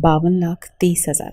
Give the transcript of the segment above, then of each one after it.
52,30,000।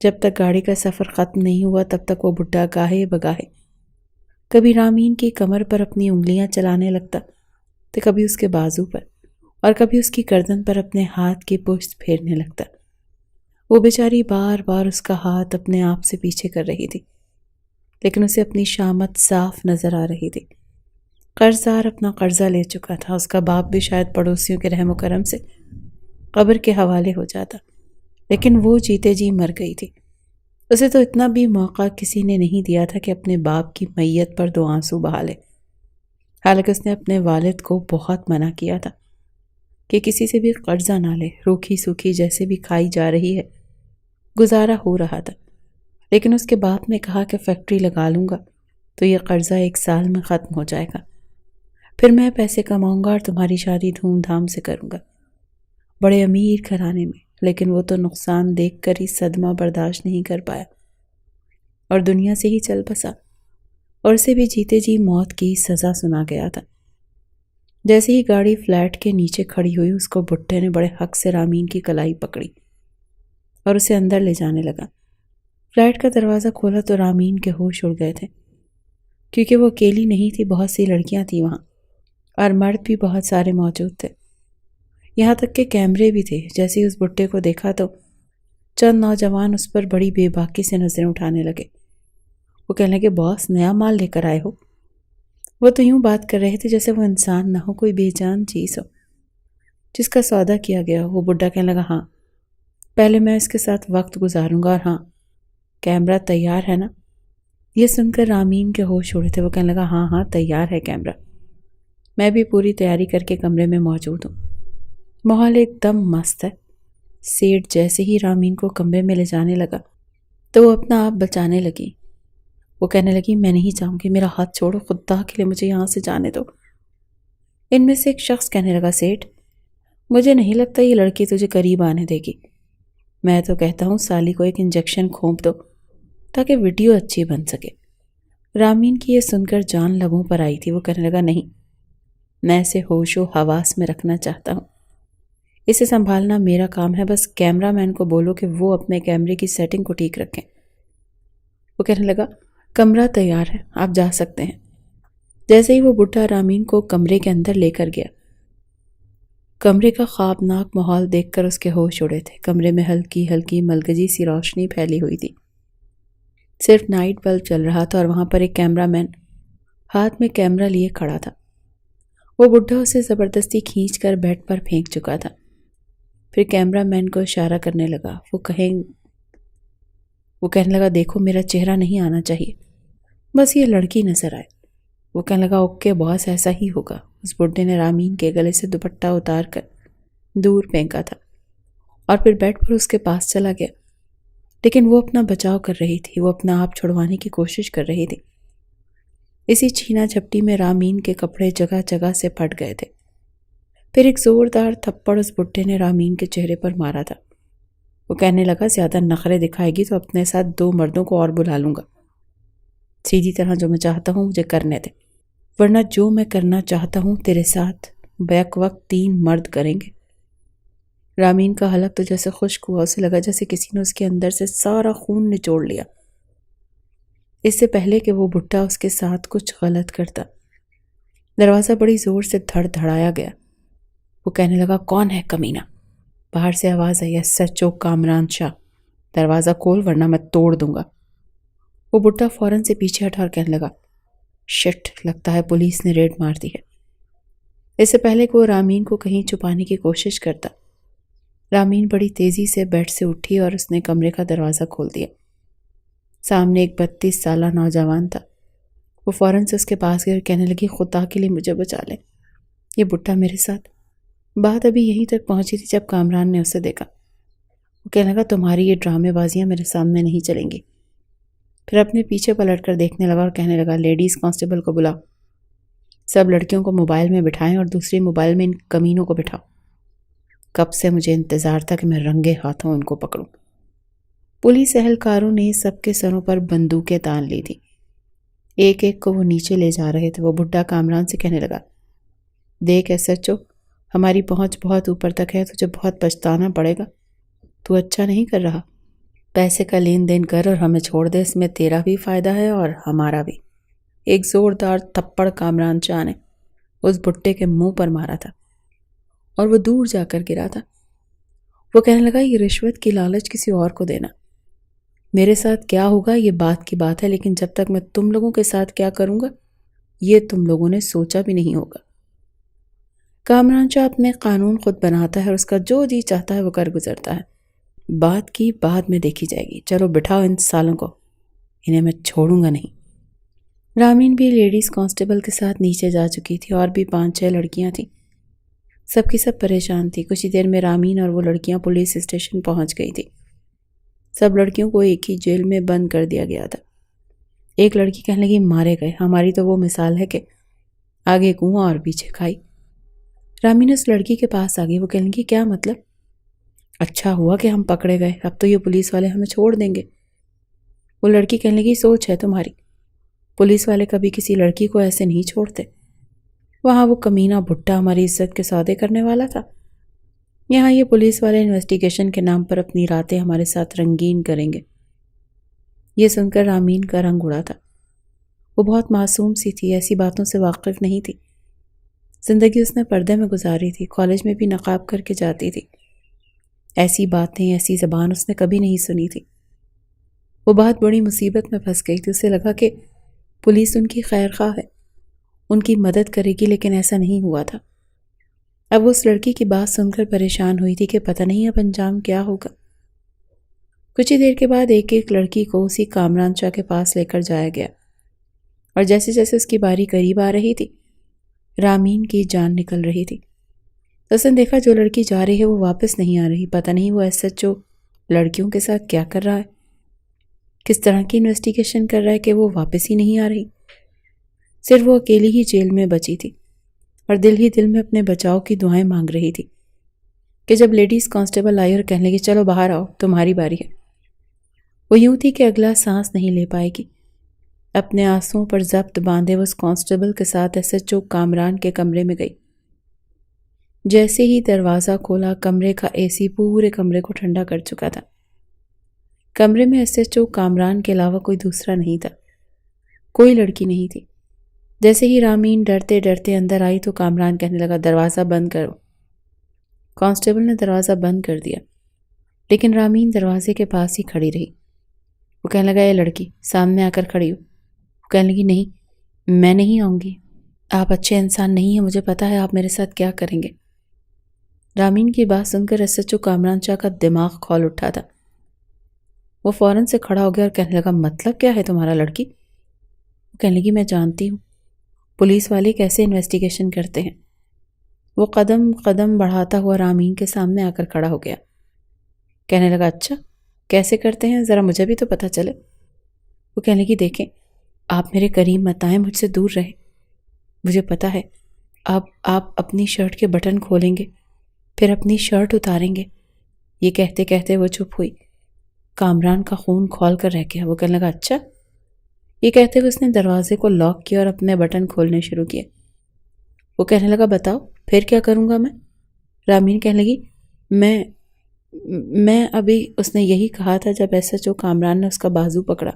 جب تک گاڑی کا سفر ختم نہیں ہوا تب تک وہ بڈھا گاہے بگاہے کبھی رامین کی کمر پر اپنی انگلیاں چلانے لگتا تو کبھی اس کے بازو پر اور کبھی اس کی گردن پر اپنے ہاتھ کی پشت پھیرنے لگتا۔ وہ بیچاری بار بار اس کا ہاتھ اپنے آپ سے پیچھے کر رہی تھی، لیکن اسے اپنی شامت صاف نظر آ رہی تھی۔ قرضدار اپنا قرضہ لے چکا تھا، اس کا باپ بھی شاید پڑوسیوں کے رحم و کرم سے قبر کے حوالے ہو جاتا، لیکن وہ جیتے جی مر گئی تھی۔ اسے تو اتنا بھی موقع کسی نے نہیں دیا تھا کہ اپنے باپ کی میت پر 2 آنسو بہا لے، حالانکہ اس نے اپنے والد کو بہت منع کیا تھا کہ کسی سے بھی قرضہ نہ لے، روکھی سوکھی جیسے بھی کھائی جا رہی ہے، گزارا ہو رہا تھا۔ لیکن اس کے باپ نے کہا کہ فیکٹری لگا لوں گا تو یہ قرضہ 1 سال میں ختم ہو جائے گا، پھر میں پیسے کماؤں گا اور تمہاری شادی دھوم دھام سے کروں گا، بڑے امیر گھرانے میں۔ لیکن وہ تو نقصان دیکھ کر ہی صدمہ برداشت نہیں کر پایا اور دنیا سے ہی چل بسا، اور اسے بھی جیتے جی موت کی سزا سنا گیا تھا۔ جیسے ہی گاڑی فلیٹ کے نیچے کھڑی ہوئی، اس کو بھٹے نے بڑے حق سے رامین کی کلائی پکڑی اور اسے اندر لے جانے لگا۔ فلیٹ کا دروازہ کھولا تو رامین کے ہوش اڑ گئے تھے، کیونکہ وہ اکیلی نہیں تھی، بہت سی لڑکیاں تھیں وہاں اور مرد بھی بہت سارے موجود تھے، یہاں تک کہ کیمرے بھی تھے۔ جیسے ہی اس بھٹے کو دیکھا تو چند نوجوان اس پر بڑی بے باکی سے نظریں اٹھانے لگے۔ وہ کہنے لگے، باس نیا مال لے کر آئے ہو؟ وہ تو یوں بات کر رہے تھے جیسے وہ انسان نہ ہو، کوئی بے جان چیز ہو جس کا سودا کیا گیا ہو۔ وہ بڈھا کہنے لگا، ہاں پہلے میں اس کے ساتھ وقت گزاروں گا، اور ہاں کیمرہ تیار ہے نا؟ یہ سن کر رامین کے ہوش اڑے تھے۔ وہ کہنے لگا، ہاں ہاں تیار ہے کیمرہ، میں بھی پوری تیاری کر کے کمرے میں موجود ہوں، ماحول ایک دم مست ہے۔ سیٹ جیسے ہی رامین کو کمرے میں لے جانے لگا تو وہ اپنا آپ بچانے لگی۔ وہ کہنے لگی، میں نہیں جاؤں گی، میرا ہاتھ چھوڑو، خدا کے لیے مجھے یہاں سے جانے دو۔ ان میں سے ایک شخص کہنے لگا، سیٹ مجھے نہیں لگتا یہ لڑکی تجھے قریب آنے دے گی، میں تو کہتا ہوں سالی کو ایک انجیکشن کھونپ دو تاکہ ویڈیو اچھی بن سکے۔ رامین کی یہ سن کر جان لبوں پر آئی تھی۔ وہ کہنے لگا، نہیں، میں اسے ہوش و حواس میں رکھنا چاہتا ہوں، اسے سنبھالنا میرا کام ہے، بس کیمرہ مین کو بولو کہ وہ اپنے کیمرے کی سیٹنگ کو ٹھیک رکھیں۔ وہ کہنے لگا، کمرہ تیار ہے، آپ جا سکتے ہیں۔ جیسے ہی وہ بڈھا رامین کو کمرے کے اندر لے کر گیا، کمرے کا خوابناک ماحول دیکھ کر اس کے ہوش اڑے تھے۔ کمرے میں ہلکی ہلکی ملگجی سی روشنی پھیلی ہوئی تھی، صرف نائٹ بلب چل رہا تھا، اور وہاں پر ایک کیمرہ مین ہاتھ میں کیمرہ لیے کھڑا تھا۔ وہ بڈھا اسے زبردستی کھینچ کر بیڈ پر پھینک چکا تھا، پھر کیمرہ مین کو اشارہ کرنے لگا۔ وہ کہنے لگا، دیکھو میرا چہرہ نہیں آنا چاہیے، بس یہ لڑکی نظر آئے۔ وہ کہنے لگا، اوکے باس، ایسا ہی ہوگا۔ اس بڈھے نے رامین کے گلے سے دوپٹہ اتار کر دور پھینکا تھا اور پھر بیڈ پر اس کے پاس چلا گیا، لیکن وہ اپنا بچاؤ کر رہی تھی، وہ اپنا آپ چھڑوانے کی کوشش کر رہی تھی۔ اسی چھینا جھپٹی میں رامین کے کپڑے جگہ جگہ سے پھٹ گئے تھے۔ پھر ایک زوردار تھپڑ اس بڈھے نے رامین کے چہرے پر مارا تھا۔ وہ کہنے لگا، زیادہ نخرے دکھائے گی تو اپنے ساتھ 2 مردوں کو اور بلا لوں گا، سیدھی طرح جو میں چاہتا ہوں مجھے کرنے دے، ورنہ جو میں کرنا چاہتا ہوں تیرے ساتھ بیک وقت 3 مرد کریں گے۔ رامین کا حلق تو جیسے خشک ہوا، اسے لگا جیسے کسی نے اس کے اندر سے سارا خون نچوڑ لیا۔ اس سے پہلے کہ وہ بڈھا اس کے ساتھ کچھ غلط کرتا، دروازہ بڑی زور سے دھڑ دھڑایا گیا۔ وہ کہنے لگا، کون ہے کمینہ؟ باہر سے آواز آئی، ایس ایچ او کامران شاہ، دروازہ کھول ورنہ میں توڑ دوں گا۔ وہ بڈھا فوراً سے پیچھے ہٹا اور کہنے لگا، شٹ، لگتا ہے پولیس نے ریڈ مار دی ہے۔ اس سے پہلے کہ وہ رامین کو کہیں چھپانے کی کوشش کرتا، رامین بڑی تیزی سے بیڈ سے اٹھی اور اس نے کمرے کا دروازہ کھول دیا۔ سامنے ایک 32 سالہ نوجوان تھا۔ وہ فوراً سے اس کے پاس گئی اور کہنے لگی، خدا کے لیے مجھے بچا لیں، یہ بڈھا میرے ساتھ۔ بات ابھی یہیں تک پہنچی تھی جب کامران نے اسے دیکھا۔ وہ کہنے لگا، تمہاری یہ ڈرامے بازیاں میرے سامنے نہیں چلیں گی۔ پھر اپنے پیچھے پلٹ کر دیکھنے لگا اور کہنے لگا، لیڈیز کانسٹیبل کو بلاؤ، سب لڑکیوں کو موبائل میں بٹھائیں اور دوسری موبائل میں ان کمینوں کو بٹھاؤ۔ کب سے مجھے انتظار تھا کہ میں رنگے ہاتھوں ان کو پکڑوں۔ پولیس اہلکاروں نے سب کے سروں پر بندوقیں تان لی تھی، ایک ایک کو وہ نیچے لے جا رہے تھے۔ وہ بڈھا کامران سے کہنے لگا، دیکھ ایس ایچ او، ہماری پہنچ بہت اوپر تک ہے، تجھے بہت پچھتانا پڑے گا، تو اچھا نہیں کر رہا۔ پیسے کا لین دین کر اور ہمیں چھوڑ دے، اس میں تیرا بھی فائدہ ہے اور ہمارا بھی۔ ایک زوردار تھپڑ کامران شاہ نے اس بھٹے کے منہ پر مارا تھا اور وہ دور جا کر گرا تھا۔ وہ کہنے لگا، یہ رشوت کی لالچ کسی اور کو دینا، میرے ساتھ کیا ہوگا یہ بات کی بات ہے، لیکن جب تک میں تم لوگوں کے ساتھ کیا کروں گا یہ تم لوگوں نے سوچا بھی نہیں ہوگا۔ کامران شاہ اپنے قانون خود بناتا ہے اور اس کا جو جی چاہتا ہے وہ کر گزرتا ہے۔ بات کی بعد میں دیکھی جائے گی، چلو بٹھاؤ ان سالوں کو، انہیں میں چھوڑوں گا نہیں۔ رامین بھی لیڈیز کانسٹیبل کے ساتھ نیچے جا چکی تھی، اور بھی 5-6 لڑکیاں تھیں، سب کی سب پریشان تھی۔ کچھ ہی دیر میں رامین اور وہ لڑکیاں پولیس اسٹیشن پہنچ گئی تھی۔ سب لڑکیوں کو ایک ہی جیل میں بند کر دیا گیا تھا۔ ایک لڑکی کہنے لگی، مارے گئے، ہماری تو وہ مثال ہے کہ آگے کنواں اور پیچھے کھائی۔ رامین اس لڑکی کے پاس آ گئی، وہ کہنے لگی، کیا مطلب؟ اچھا ہوا کہ ہم پکڑے گئے، اب تو یہ پولیس والے ہمیں چھوڑ دیں گے۔ وہ لڑکی کہنے لگی، سوچ ہے تمہاری، پولیس والے کبھی کسی لڑکی کو ایسے نہیں چھوڑتے۔ وہاں وہ کمینہ بھٹا ہماری عزت کے سودے کرنے والا تھا، یہاں یہ پولیس والے انویسٹیگیشن کے نام پر اپنی راتیں ہمارے ساتھ رنگین کریں گے۔ یہ سن کر رامین کا رنگ اڑا تھا۔ وہ بہت معصوم سی تھی، ایسی باتوں سے واقف نہیں تھی۔ زندگی اس نے پردے میں گزاری تھی، کالج میں بھی نقاب کر کے جاتی تھی۔ ایسی باتیں، ایسی زبان اس نے کبھی نہیں سنی تھی۔ وہ بہت بڑی مصیبت میں پھنس گئی تھی۔ اسے لگا کہ پولیس ان کی خیر خواہ ہے، ان کی مدد کرے گی، لیکن ایسا نہیں ہوا تھا۔ اب وہ اس لڑکی کی بات سن کر پریشان ہوئی تھی کہ پتہ نہیں اب انجام کیا ہوگا۔ کچھ ہی دیر کے بعد ایک ایک لڑکی کو اسی کامران شاہ کے پاس لے کر جایا گیا، اور جیسے جیسے اس کی باری قریب آ رہی تھی رامین کی جان نکل رہی تھی۔ تو اس نے دیکھا جو لڑکی جا رہی ہے وہ واپس نہیں آ رہی، پتہ نہیں وہ SHO لڑکیوں کے ساتھ کیا کر رہا ہے، کس طرح کی انویسٹیگیشن کر رہا ہے کہ وہ واپس ہی نہیں آ رہی۔ صرف وہ اکیلی ہی جیل میں بچی تھی اور دل ہی دل میں اپنے بچاؤ کی دعائیں مانگ رہی تھی کہ جب لیڈیز کانسٹیبل آئی اور کہنے لگی، چلو باہر آؤ، تمہاری باری ہے، وہ یوں تھی کہ اگلا سانس نہیں لے پائے گی۔ اپنے آنسوؤں پر ضبط باندھے وہ اس کانسٹیبل کے ساتھ SHO کامران کے کمرے میں گئی۔ جیسے ہی دروازہ کھولا، کمرے کا AC پورے کمرے کو ٹھنڈا کر چکا تھا۔ کمرے میں SHO کامران کے علاوہ کوئی دوسرا نہیں تھا، کوئی لڑکی نہیں تھی۔ جیسے ہی رامین ڈرتے ڈرتے اندر آئی تو کامران کہنے لگا، دروازہ بند کرو۔ کانسٹیبل نے دروازہ بند کر دیا، لیکن رامین دروازے کے پاس ہی کھڑی رہی۔ وہ کہنے لگا، یہ لڑکی سامنے آ کر کھڑی ہو۔ وہ کہنے لگی، نہیں، میں نہیں آؤں گی، آپ اچھے انسان نہیں ہیں، مجھے پتا ہے آپ میرے ساتھ کیا کریں گے۔ رامین کی بات سن کر SHO کامران شاہ کا دماغ کھول اٹھا تھا۔ وہ فوراً سے کھڑا ہو گیا اور کہنے لگا، مطلب کیا ہے تمہارا لڑکی؟ وہ کہنے لگی، میں جانتی ہوں پولیس والے کیسے انویسٹیگیشن کرتے ہیں۔ وہ قدم قدم بڑھاتا ہوا رامین کے سامنے آ کر کھڑا ہو گیا، کہنے لگا، اچھا کیسے کرتے ہیں، ذرا مجھے بھی تو پتہ چلے۔ وہ کہنے لگی، دیکھیں آپ میرے قریب مت آئیں، مجھ سے دور رہیں، مجھے پتہ ہے آپ اپنی شرٹ کے بٹن کھولیں گے پھر اپنی شرٹ اتاریں گے۔ یہ کہتے کہتے وہ چپ ہوئی۔ کامران کا خون کھول کر رہ گیا۔ وہ کہنے لگا، اچھا۔ یہ کہتے ہوئے اس نے دروازے کو لاک کیا اور اپنے بٹن کھولنے شروع کیے۔ وہ کہنے لگا، بتاؤ پھر کیا کروں گا میں؟ رامین کہنے لگی، میں ابھی اس نے یہی کہا تھا جب SHO کامران نے اس کا بازو پکڑا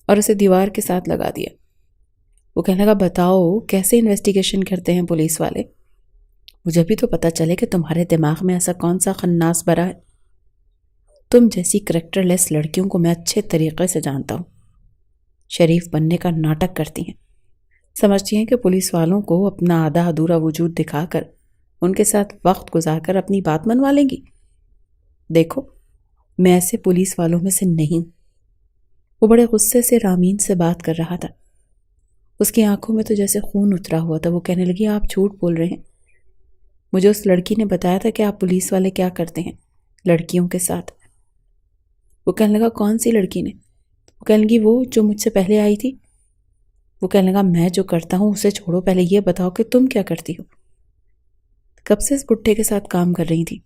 اور اسے دیوار کے ساتھ لگا دیا۔ وہ کہنے لگا، بتاؤ کیسے انویسٹیگیشن کرتے ہیں پولیس والے، مجھے بھی تو پتہ چلے کہ تمہارے دماغ میں ایسا کون سا خناس بھرا ہے۔ تم جیسی کریکٹر لیس لڑکیوں کو میں اچھے طریقے سے جانتا ہوں، شریف بننے کا ناٹک کرتی ہیں، سمجھتی ہیں کہ پولیس والوں کو اپنا آدھا ادھورا وجود دکھا کر ان کے ساتھ وقت گزار کر اپنی بات منوا لیں گی۔ دیکھو میں ایسے پولیس والوں میں سے نہیں۔ وہ بڑے غصے سے رامین سے بات کر رہا تھا، اس کی آنکھوں میں تو جیسے خون اترا ہوا تھا۔ وہ کہنے لگی، آپ جھوٹ بول رہے ہیں، مجھے اس لڑکی نے بتایا تھا کہ آپ پولیس والے کیا کرتے ہیں لڑکیوں کے ساتھ۔ وہ کہنے لگا، کون سی لڑکی نے؟ وہ کہنے لگی، وہ جو مجھ سے پہلے آئی تھی۔ وہ کہنے لگا، میں جو کرتا ہوں اسے چھوڑو، پہلے یہ بتاؤ کہ تم کیا کرتی ہو، کب سے اس بڈھے کے ساتھ کام کر رہی تھی،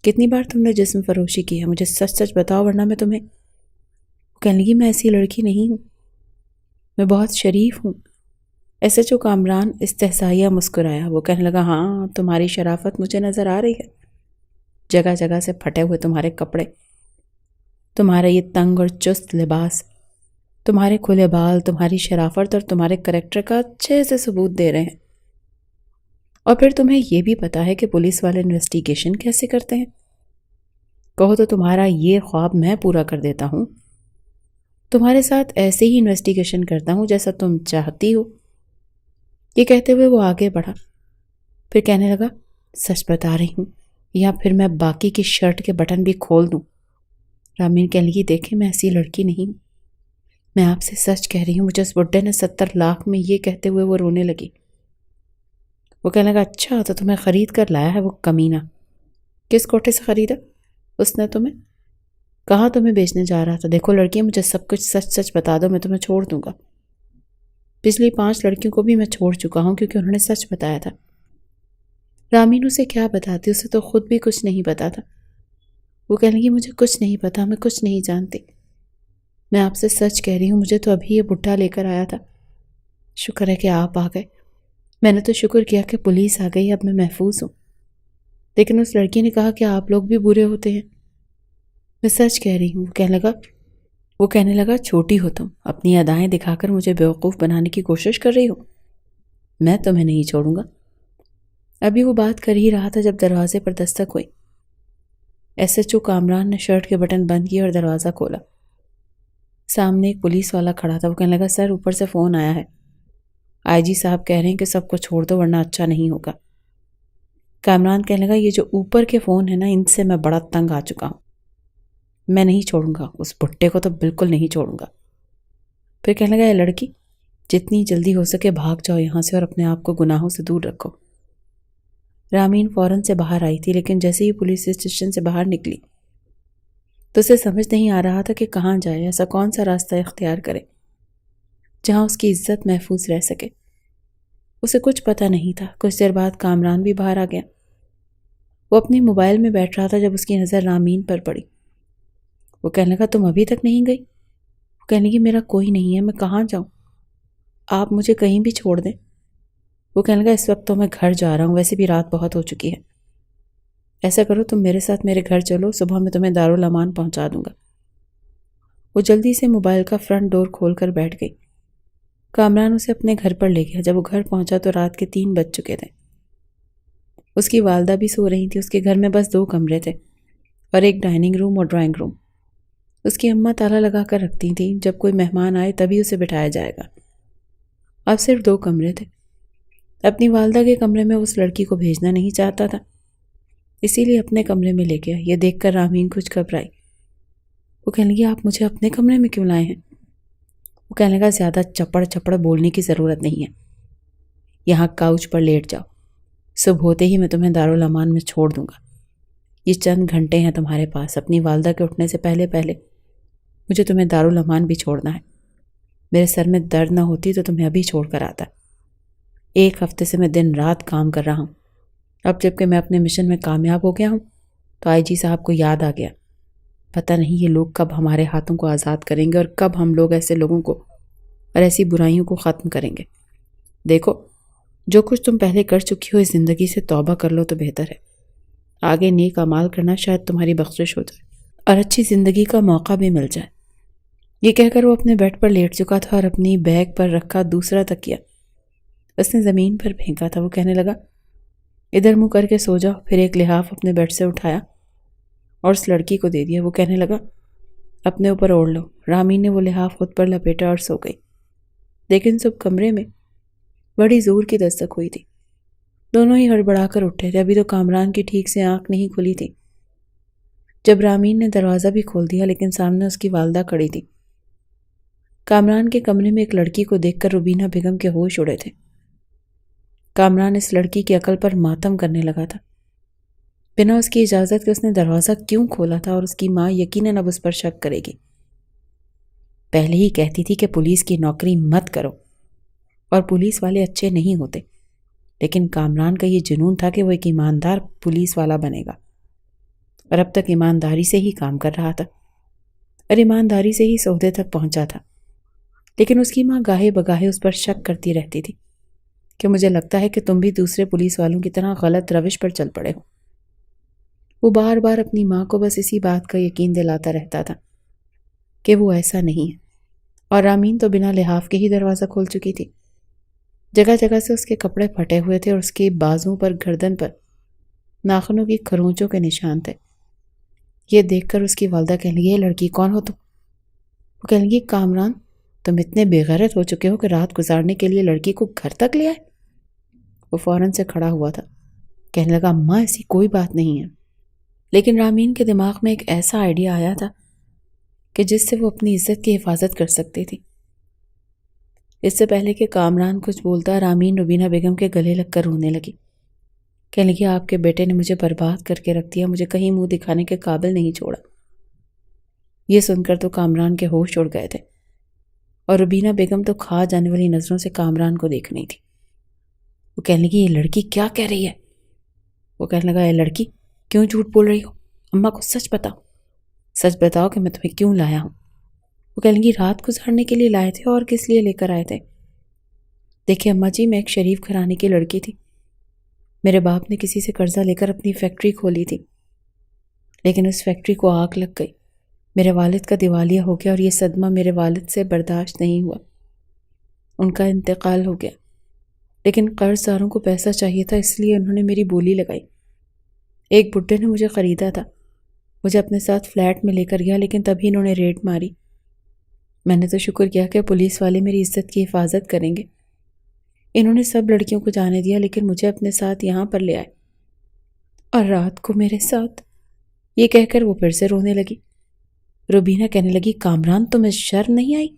کتنی بار تم نے جسم فروشی کی ہے، مجھے سچ سچ بتاؤ ورنہ میں تمہیں۔ وہ کہنے لگی، میں ایسی لڑکی نہیں ہوں، میں بہت شریف ہوں۔ SHO کامران استحصائیہ مسکرایا۔ وہ کہنے لگا، ہاں تمہاری شرافت مجھے نظر آ رہی ہے، جگہ جگہ سے پھٹے ہوئے تمہارے کپڑے، تمہارا یہ تنگ اور چست لباس، تمہارے کھلے بال، تمہاری شرافت اور تمہارے کریکٹر کا اچھے سے ثبوت دے رہے ہیں۔ اور پھر تمہیں یہ بھی پتا ہے کہ پولیس والے انویسٹیگیشن کیسے کرتے ہیں۔ کہو تو تمہارا یہ خواب میں پورا کر دیتا ہوں، تمہارے ساتھ ایسے ہی انویسٹیگیشن کرتا ہوں جیسا تم چاہتی ہو۔ یہ کہتے ہوئے وہ آگے بڑھا، پھر کہنے لگا، سچ بتا رہی ہوں، یا پھر میں باقی کی شرٹ کے بٹن بھی کھول دوں۔ رامین کہنے لگی، دیکھیں میں ایسی لڑکی نہیں ہوں، میں آپ سے سچ کہہ رہی ہوں، مجھے اس بڈھے نے 70 لاکھ میں، یہ کہتے ہوئے وہ رونے لگی۔ وہ کہنے لگا، اچھا تو تمہیں خرید کر لایا ہے وہ کمینہ؟ کس کوٹے سے خریدا اس نے تمہیں؟ کہاں تمہیں بیچنے جا رہا تھا؟ دیکھو لڑکی، مجھے سب کچھ سچ سچ بتا دو، میں تمہیں چھوڑ دوں گا۔ پچھلی 5 لڑکیوں کو بھی میں چھوڑ چکا ہوں کیونکہ انہوں نے سچ بتایا تھا۔ رامین اسے کیا بتاتی، اسے تو خود بھی کچھ نہیں پتا تھا۔ وہ کہنے لگی، مجھے کچھ نہیں پتا، میں کچھ نہیں جانتی، میں آپ سے سچ کہہ رہی ہوں، مجھے تو ابھی یہ بڈھا لے کر آیا تھا۔ شکر ہے کہ آپ آ گئے، میں نے تو شکر کیا کہ پولیس آ گئی، اب میں محفوظ ہوں۔ لیکن اس لڑکی نے کہا کہ آپ لوگ بھی برے ہوتے ہیں۔ میں سچ کہہ رہی ہوں، وہ کہنے لگا، چھوٹی ہو تم، اپنی ادائیں دکھا کر مجھے بیوقوف بنانے کی کوشش کر رہی ہو، میں تمہیں نہیں چھوڑوں گا۔ ابھی وہ بات کر ہی رہا تھا جب دروازے پر دستک ہوئی۔ ایس ایچ او کامران نے شرٹ کے بٹن بند کیے اور دروازہ کھولا۔ سامنے ایک پولیس والا کھڑا تھا۔ وہ کہنے لگا، سر اوپر سے فون آیا ہے، آئی جی صاحب کہہ رہے ہیں کہ سب کو چھوڑ دو ورنہ اچھا نہیں ہوگا۔ کامران کہنے لگا، یہ جو اوپر کے فون ہے نا، ان سے میں بڑا تنگ آ چکا ہوں، میں نہیں چھوڑوں گا، اس بھٹے کو تو بالکل نہیں چھوڑوں گا۔ پھر کہنے لگا، اے لڑکی، جتنی جلدی ہو سکے بھاگ جاؤ یہاں سے اور اپنے آپ کو گناہوں سے دور رکھو۔ رامین فوراً سے باہر آئی تھی، لیکن جیسے ہی پولیس اسٹیشن سے باہر نکلی تو اسے سمجھ نہیں آ رہا تھا کہ کہاں جائے، ایسا کون سا راستہ اختیار کرے جہاں اس کی عزت محفوظ رہ سکے۔ اسے کچھ پتہ نہیں تھا۔ کچھ دیر بعد کامران بھی باہر آ گیا۔ وہ اپنی موبائل میں بیٹھ رہا تھا جب اس کی نظر رامین پر پڑی۔ وہ کہنے لگا، تم ابھی تک نہیں گئی؟ وہ کہنے لگی، میرا کوئی نہیں ہے، میں کہاں جاؤں، آپ مجھے کہیں بھی چھوڑ دیں۔ وہ کہنے لگا، اس وقت تو میں گھر جا رہا ہوں، ویسے بھی رات بہت ہو چکی ہے، ایسا کرو تم میرے ساتھ میرے گھر چلو، صبح میں تمہیں دارالامان پہنچا دوں گا۔ وہ جلدی سے موبائل کا فرنٹ ڈور کھول کر بیٹھ گئی۔ کامران اسے اپنے گھر پر لے گیا۔ جب وہ گھر پہنچا تو رات کے 3 بج چکے تھے۔ اس کی والدہ بھی سو رہی تھی۔ اس کے گھر میں بس 2 کمرے تھے اور ایک ڈائننگ روم اور ڈرائنگ روم۔ اس کی اماں تالا لگا کر رکھتی تھیں، جب کوئی مہمان آئے تبھی اسے بٹھایا جائے گا۔ اب صرف 2 کمرے تھے۔ اپنی والدہ کے کمرے میں اس لڑکی کو بھیجنا نہیں چاہتا تھا، اسی لیے اپنے کمرے میں لے گیا۔ یہ دیکھ کر رامین کچھ گھبرائی۔ وہ کہنے لگی، آپ مجھے اپنے کمرے میں کیوں لائے ہیں؟ وہ کہنے لگا، زیادہ چپڑ بولنے کی ضرورت نہیں ہے، یہاں کاؤچ پر لیٹ جاؤ، صبح ہوتے ہی میں تمہیں دارالامان میں چھوڑ دوں گا۔ یہ چند گھنٹے ہیں تمہارے پاس، اپنی والدہ کے اٹھنے سے پہلے مجھے تمہیں دارالامان بھی چھوڑنا ہے۔ میرے سر میں درد نہ ہوتی تو تمہیں ابھی چھوڑ کر آتا۔ 1 ہفتے سے میں دن رات کام کر رہا ہوں، اب جب کہ میں اپنے مشن میں کامیاب ہو گیا ہوں تو آئی جی صاحب کو یاد آ گیا، پتہ نہیں یہ لوگ کب ہمارے ہاتھوں کو آزاد کریں گے اور کب ہم لوگ ایسے لوگوں کو اور ایسی برائیوں کو ختم کریں گے۔ دیکھو، جو کچھ تم پہلے کر چکی ہو، اس زندگی سے توبہ کر لو تو بہتر ہے۔ آگے نیک اعمال کرنا، شاید تمہاری بخشش ہو جائے اور اچھی زندگی کا موقع بھی مل جائے۔ یہ کہہ کر وہ اپنے بیڈ پر لیٹ چکا تھا اور اپنی بیگ پر رکھا دوسرا تکیہ اس نے زمین پر پھینکا تھا۔ وہ کہنے لگا، ادھر منہ کر کے سو جاؤ۔ پھر ایک لحاف اپنے بیڈ سے اٹھایا اور اس لڑکی کو دے دیا۔ وہ کہنے لگا، اپنے اوپر اوڑھ لو۔ رامین نے وہ لحاف خود پر لپیٹا اور سو گئی۔ لیکن سب کمرے میں بڑی زور کی دستک ہوئی تھی۔ دونوں ہی ہڑبڑا کر اٹھے تھے۔ ابھی تو کامران کی ٹھیک سے آنکھ نہیں کھلی تھی جب رامین نے دروازہ بھی کھول دیا، لیکن سامنے اس کی والدہ کھڑی تھی۔ کامران کے کمرے میں ایک لڑکی کو دیکھ کر روبینہ بیگم کے ہوش اڑے تھے۔ کامران اس لڑکی کی عقل پر ماتم کرنے لگا تھا، بنا اس کی اجازت کے اس نے دروازہ کیوں کھولا تھا، اور اس کی ماں یقیناً اب اس پر شک کرے گی۔ پہلے ہی کہتی تھی کہ پولیس کی نوکری مت کرو، اور پولیس والے اچھے نہیں ہوتے، لیکن کامران کا یہ جنون تھا کہ وہ ایک ایماندار پولیس والا بنے گا، اور اب تک ایمانداری سے ہی کام کر رہا تھا اور ایمانداری سے ہی سودے تک پہنچا تھا۔ لیکن اس کی ماں گاہے بگاہے اس پر شک کرتی رہتی تھی کہ مجھے لگتا ہے کہ تم بھی دوسرے پولیس والوں کی طرح غلط روش پر چل پڑے ہو۔ وہ بار بار اپنی ماں کو بس اسی بات کا یقین دلاتا رہتا تھا کہ وہ ایسا نہیں ہے، اور رامین تو بنا لحاف کے ہی دروازہ کھول چکی تھی۔ جگہ جگہ سے اس کے کپڑے پھٹے ہوئے تھے اور اس کی بازوں پر، گردن پر ناخنوں کی کھرونچوں کے نشان تھے۔ یہ دیکھ کر اس کی والدہ کہنے لگی، یہ لڑکی کون ہو تم؟ وہ کہنے لگی، کامران، تم اتنے بے غیرت ہو چکے ہو کہ رات گزارنے کے لیے لڑکی کو گھر تک لے آئے؟ وہ فوراً سے کھڑا ہوا تھا، کہنے لگا، ماں ایسی کوئی بات نہیں ہے۔ لیکن رامین کے دماغ میں ایک ایسا آئیڈیا آیا تھا کہ جس سے وہ اپنی عزت کی حفاظت کر سکتی تھی۔ اس سے پہلے کہ کامران کچھ بولتا، رامین روبینہ بیگم کے گلے لگ کر رونے لگی، کہنے لگی، آپ کے بیٹے نے مجھے برباد کر کے رکھ دیا، مجھے کہیں منہ دکھانے کے قابل نہیں چھوڑا۔ یہ سن کر تو کامران کے ہوش اڑ گئے تھے، اور روبینہ بیگم تو کھا جانے والی نظروں سے کامران کو دیکھ رہی تھی۔ وہ کہنے لگی، یہ لڑکی کیا کہہ رہی ہے؟ وہ کہنے لگا، یہ لڑکی کیوں جھوٹ بول رہی ہو؟ اماں کو سچ بتاؤ کہ میں تمہیں کیوں لایا ہوں۔ وہ کہنے لگی، رات گزارنے کے لیے لائے تھے، اور کس لیے لے کر آئے تھے؟ دیکھیں اماں جی، میں ایک شریف گھرانے کی لڑکی تھی، میرے باپ نے کسی سے قرضہ لے کر اپنی فیکٹری کھولی تھی، لیکن اس فیکٹری کو آگ لگ گئی، میرے والد کا دیوالیہ ہو گیا، اور یہ صدمہ میرے والد سے برداشت نہیں ہوا، ان کا انتقال ہو گیا، لیکن قرض داروں کو پیسہ چاہیے تھا، اس لیے انہوں نے میری بولی لگائی۔ ایک بڈھے نے مجھے خریدا تھا، مجھے اپنے ساتھ فلیٹ میں لے کر گیا، لیکن تبھی انہوں نے ریڈ ماری۔ میں نے تو شکر کیا کہ پولیس والے میری عزت کی حفاظت کریں گے، انہوں نے سب لڑکیوں کو جانے دیا، لیکن مجھے اپنے ساتھ یہاں پر لے آئے، اور رات کو میرے ساتھ۔ یہ کہہ کر وہ پھر سے رونے لگی۔ روبینہ کہنے لگی، کامران، تمہیں شرم نہیں آئی؟